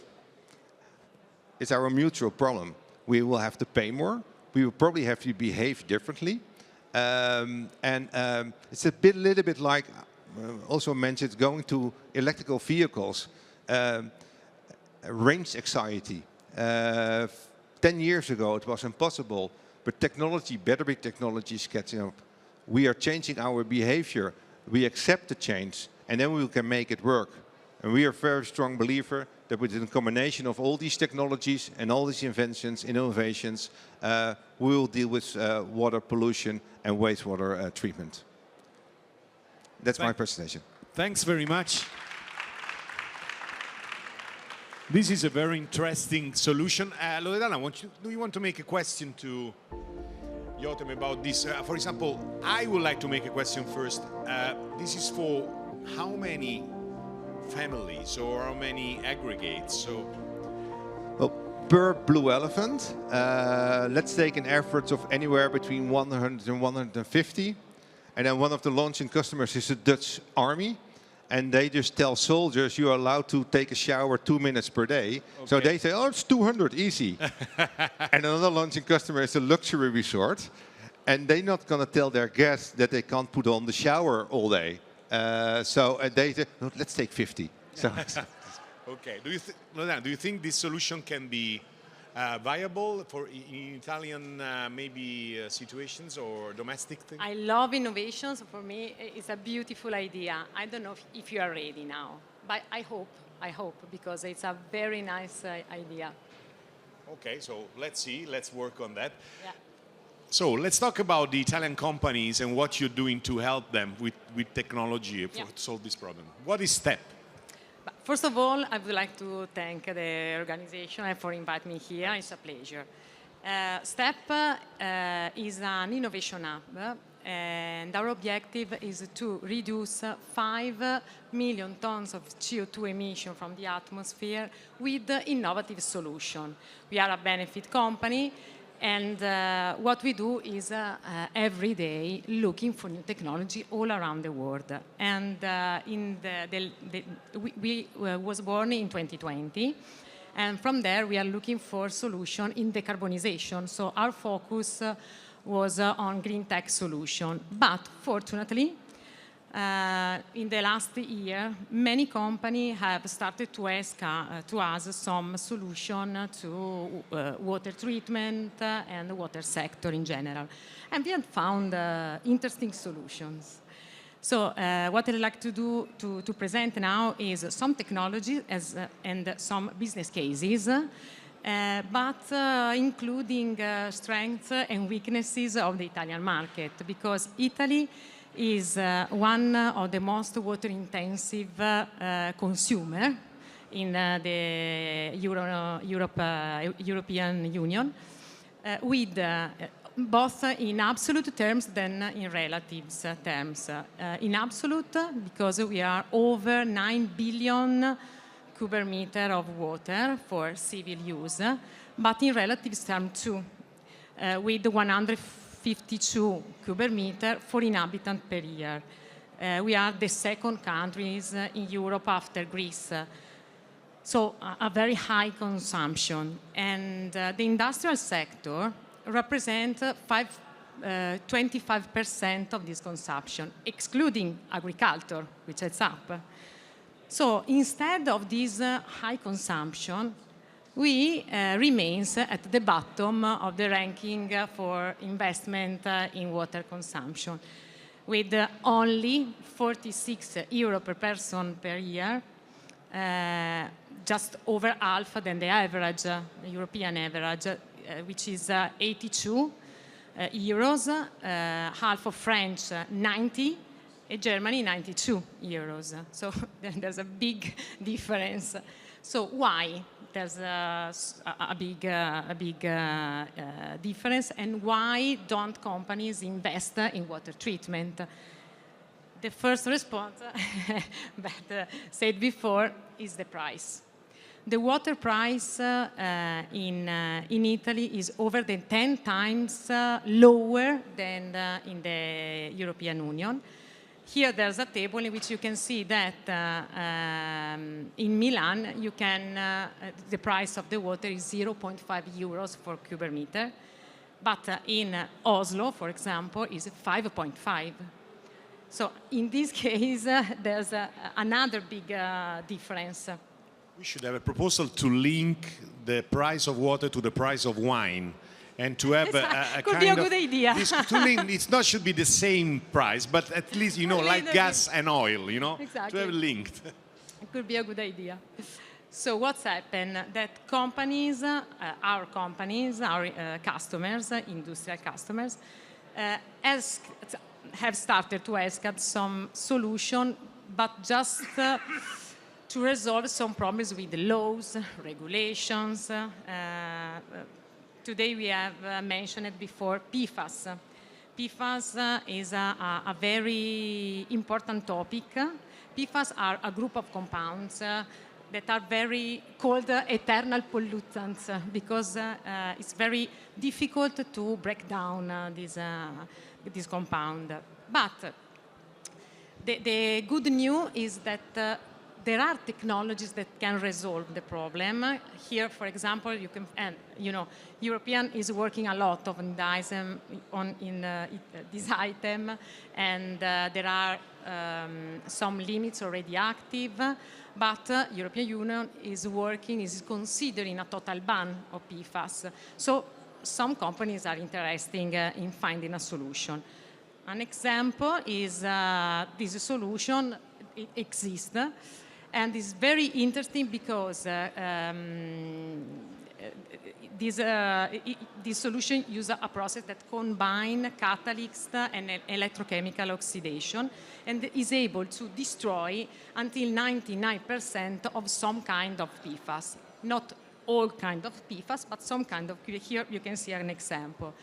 it's our mutual problem. We will have to pay more. We will probably have to behave differently. It's a little bit like, also mentioned, going to electrical vehicles. Range anxiety. 10 years ago it was impossible, but technology, battery technology is catching up. We are changing our behavior. We accept the change, and then we can make it work. And we are a very strong believer that with the combination of all these technologies and all these inventions, innovations, we will deal with water pollution and wastewater treatment. That's my presentation. Thanks very much. This is a very interesting solution. Loredana, do you want to make a question to Jotem about this? For example, I would like to make a question first. This is for how many families or how many aggregates? So, well, per blue elephant, let's take an average of anywhere between 100 and 150. And then one of the launching customers is the Dutch army. And they just tell soldiers, you are allowed to take a shower 2 minutes per day. Okay. So they say, oh, it's 200, easy. And another launching customer is a luxury resort. And they're not going to tell their guests that they can't put on the shower all day. So they say, no, let's take 50. So okay. Do you think this solution can be viable for in Italian maybe situations or domestic things? I love innovations. For me, it's a beautiful idea. I don't know if you are ready now, but I hope, because it's a very nice idea. Okay, so let's see. Let's work on that. Yeah. So let's talk about the Italian companies and what you're doing to help them with technology to solve this problem. What is STEP? First of all, I would like to thank the organization for inviting me here. It's a pleasure. STEP is an innovation hub, and our objective is to reduce 5 million tons of CO2 emission from the atmosphere with innovative solutions. We are a benefit company, and what we do is every day looking for new technology all around the world. And we was born in 2020, and from there we are looking for solution in decarbonization. So our focus was on green tech solution. But fortunately, in the last year, many companies have started to ask to us some solution to water treatment and the water sector in general. And we have found interesting solutions. So what I'd like to do to present now is some technology and some business cases, but including strengths and weaknesses of the Italian market, because Italy is one of the most water-intensive consumer in the European Union, with both in absolute terms than in relative terms. In absolute, because we are over 9 billion cubic meter of water for civil use, but in relative terms too, with 152 cubic meter for inhabitant per year. We are the second countries in Europe after Greece. So a very high consumption. And the industrial sector represents 25% of this consumption, excluding agriculture, which adds up. So instead of this high consumption, we remains at the bottom of the ranking for investment in water consumption, with only 46 euro per person per year, just over half than the average, the European average, which is 82 euros, half of French 90, and Germany 92 euros. So there's a big difference. So why there's a big difference, and why don't companies invest in water treatment? The first response, but said before, is the price. The water price in Italy is over 10 times lower than in the European Union. Here there's a table in which you can see that in Milan the price of the water is 0.5 euros per cubic meter, but in Oslo, for example, is 5.5. So in this case, there's another big difference. We should have a proposal to link the price of water to the price of wine, and to have a could kind be a of good idea. to link. It's not should be the same price, but at least like gas and oil, Exactly. to have linked. It could be a good idea. So what's happened? That companies, our customers, industrial customers, have started to ask at some solution, but just to resolve some problems with the laws, regulations. Today we have mentioned it before, PFAS. PFAS is a very important topic. PFAS are a group of compounds that are called eternal pollutants, because it's very difficult to break down this compound. But the good news is that there are technologies that can resolve the problem. Here, for example, European is working a lot on this item, and there are some limits already active, but European Union is considering a total ban of PFAS. So some companies are interested in finding a solution. An example is this solution exists. And it's very interesting because this solution uses a process that combines catalyst and electrochemical oxidation, and is able to destroy until 99% of some kind of PFAS. Not all kind of PFAS, but some kind of. Here you can see an example.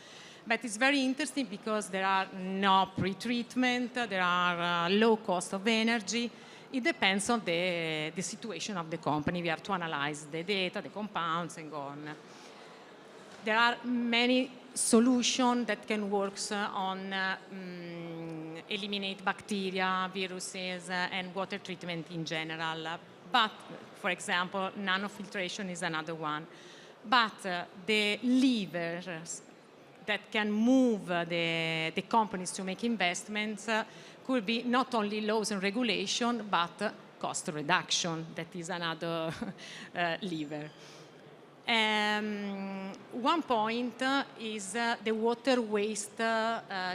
But it's very interesting because there are no pre-treatment, there are low cost of energy. It depends on the situation of the company. We have to analyze the data, the compounds, and go on. There are many solutions that can work on eliminate bacteria, viruses, and water treatment in general. But, for example, nanofiltration is another one. But the levers that can move the companies to make investments could be not only laws and regulation, but cost reduction. That is another lever. One point is the water waste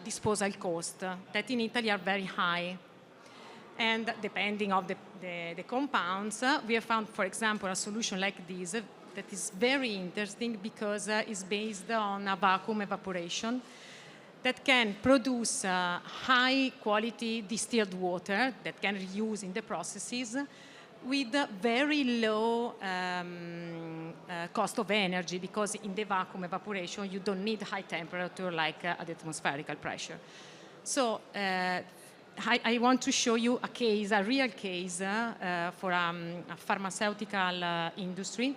disposal cost that in Italy are very high. And depending on the compounds, we have found, for example, a solution like this that is very interesting because it's based on a vacuum evaporation that can produce high quality distilled water that can reuse in the processes with very low cost of energy, because in the vacuum evaporation you don't need high temperature like at atmospheric pressure. So I want to show you a case, a real case for a pharmaceutical industry.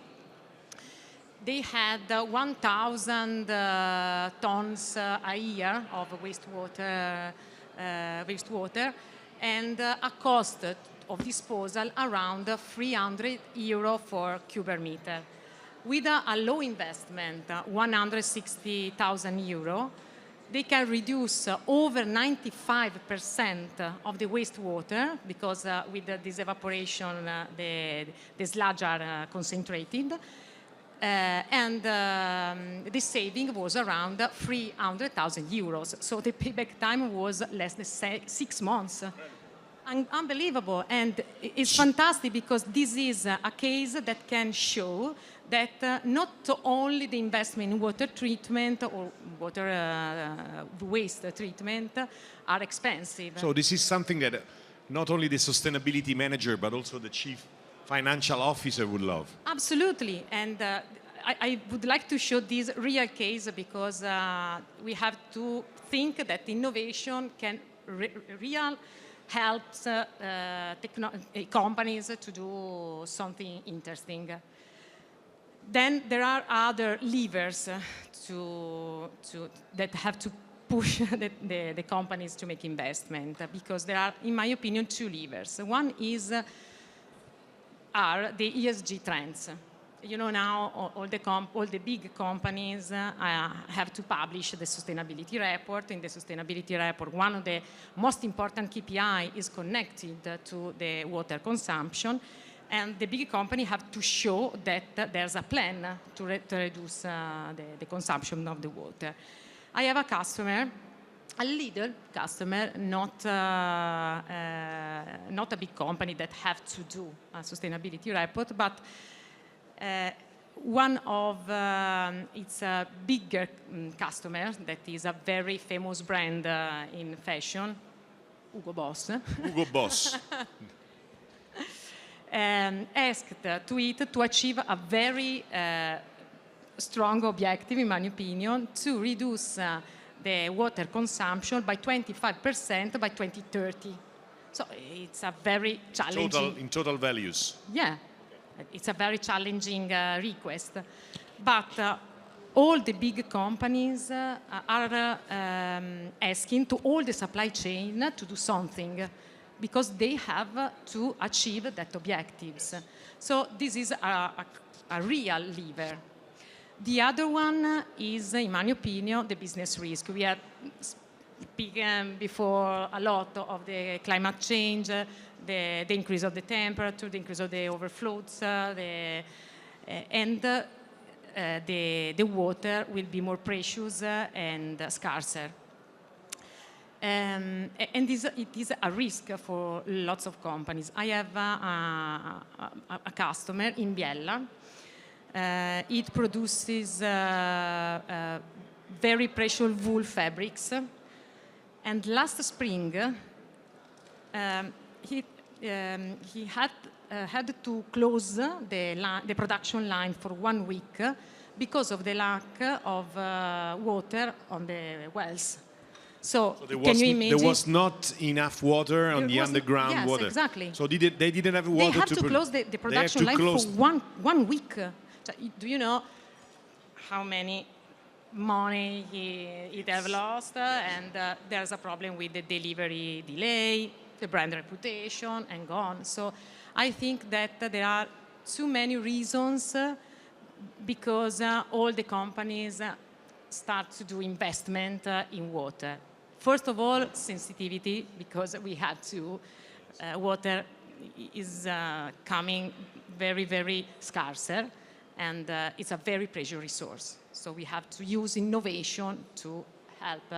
They had 1,000 tons a year of wastewater, and a cost of disposal around €300 for cubic meter. With a low investment, €160,000, they can reduce over 95% of the wastewater, because with this evaporation, the sludge are concentrated. And the saving was around €300,000. So the payback time was less than 6 months. Unbelievable. And it's fantastic because this is a case that can show that not only the investment in water treatment or water waste treatment are expensive. So this is something that not only the sustainability manager, but also the chief financial officer would love. Absolutely. And I would like to show this real case because we have to think that innovation can help companies to do something interesting. Then there are other levers that have to push the companies to make investment, because there are, in my opinion, 2 levers. One are the ESG trends. You know, now all the big companies have to publish the sustainability report. In the sustainability report, one of the most important KPI is connected to the water consumption, and the big company have to show that there's a plan to reduce the consumption of the water. I have a customer, a little customer, not a big company that have to do a sustainability report, but one of its bigger customers, that is a very famous brand in fashion, Hugo Boss. Hugo Boss. Asked to it to achieve a very strong objective, in my opinion, to reduce the water consumption by 25% by 2030. So it's a very challenging... In total values. Yeah, it's a very challenging request. But all the big companies are asking to all the supply chain to do something, because they have to achieve that objectives. So this is a real lever. The other one is, in my opinion, the business risk. We are speaking before a lot of the climate change, the increase of the temperature, the increase of the overflows, and the water will be more precious and scarcer. And it is a risk for lots of companies. I have a customer in Biella. It produces very precious wool fabrics. And last spring, he had to close the production line for 1 week because of the lack of water on the wells. So can you imagine? There was not enough water on the underground water. Yes, exactly. So they didn't have water to... They have to close the production line for one week. So do you know how many money it have lost? And there's a problem with the delivery delay, the brand reputation, and so on. So I think that there are too many reasons because all the companies start to do investment in water. First of all, sensitivity, because we have to, water is coming very, very scarcer, and it's a very precious resource. So we have to use innovation to help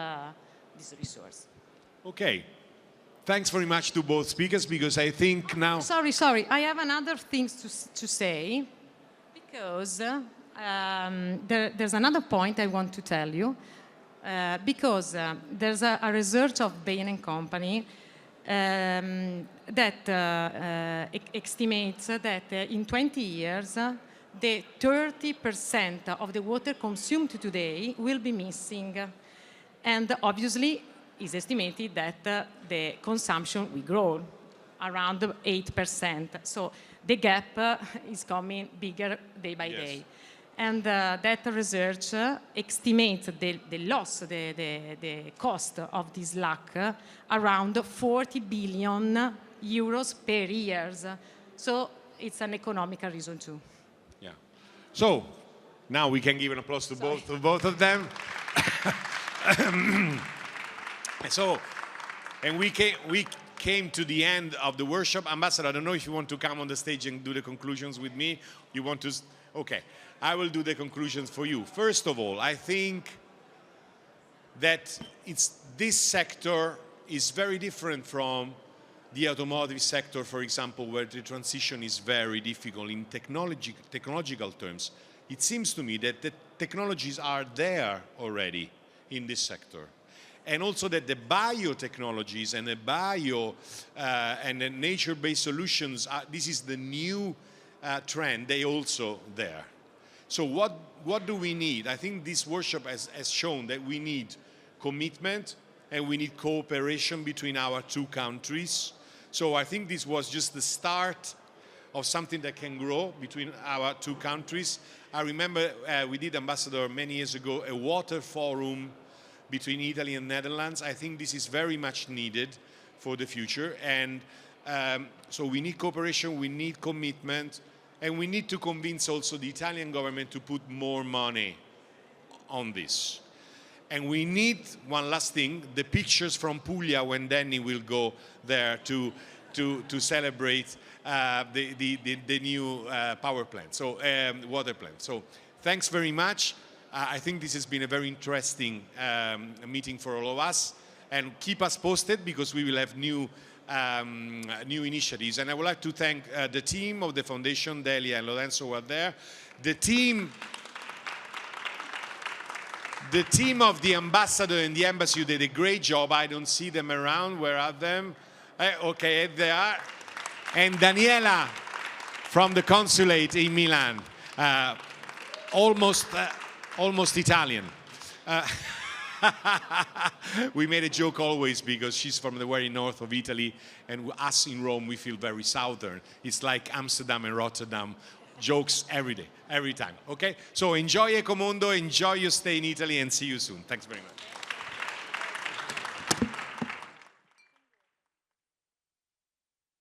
this resource. Okay. Thanks very much to both speakers, because I think now... Sorry. I have another thing to say, because there's another point I want to tell you. Because there's a research of Bain & Company that estimates that in 20 years, the 30% of the water consumed today will be missing. And obviously, it's estimated that the consumption will grow around 8%. So the gap is coming bigger day by day. And that research estimates the loss, the cost of this lack around 40 billion euros per year. So it's an economical reason too. Yeah. So now we can give an applause to both of them. And we came to the end of the workshop. Ambassador, I don't know if you want to come on the stage and do the conclusions with me. You want to? Okay. I will do the conclusions for you. First of all, I think that this sector is very different from the automotive sector, for example, where the transition is very difficult in technological terms. It seems to me that the technologies are there already in this sector. And also that the biotechnologies and the and the nature-based solutions, this is the new trend, they also there. So what do we need? I think this workshop has shown that we need commitment and we need cooperation between our two countries. So I think this was just the start of something that can grow between our two countries. I remember we did, Ambassador, many years ago, a water forum between Italy and Netherlands. I think this is very much needed for the future. And so we need cooperation, we need commitment, and we need to convince also the Italian government to put more money on this. And we need, one last thing, the pictures from Puglia when Danny will go there to celebrate the new power plant, so water plant. So thanks very much. I think this has been a very interesting meeting for all of us. And keep us posted, because we will have new initiatives. And I would like to thank the team of the foundation. Delia and Lorenzo were there. The team of the ambassador and the embassy, you did a great job. I don't see them around. Where are them? Okay, they are. And Daniela from the consulate in Milan, almost Italian. We made a joke always, because she's from the very north of Italy, and us in Rome, we feel very southern. It's like Amsterdam and Rotterdam. Jokes every day, every time, okay? So enjoy Ecomondo, enjoy your stay in Italy, and see you soon. Thanks very much.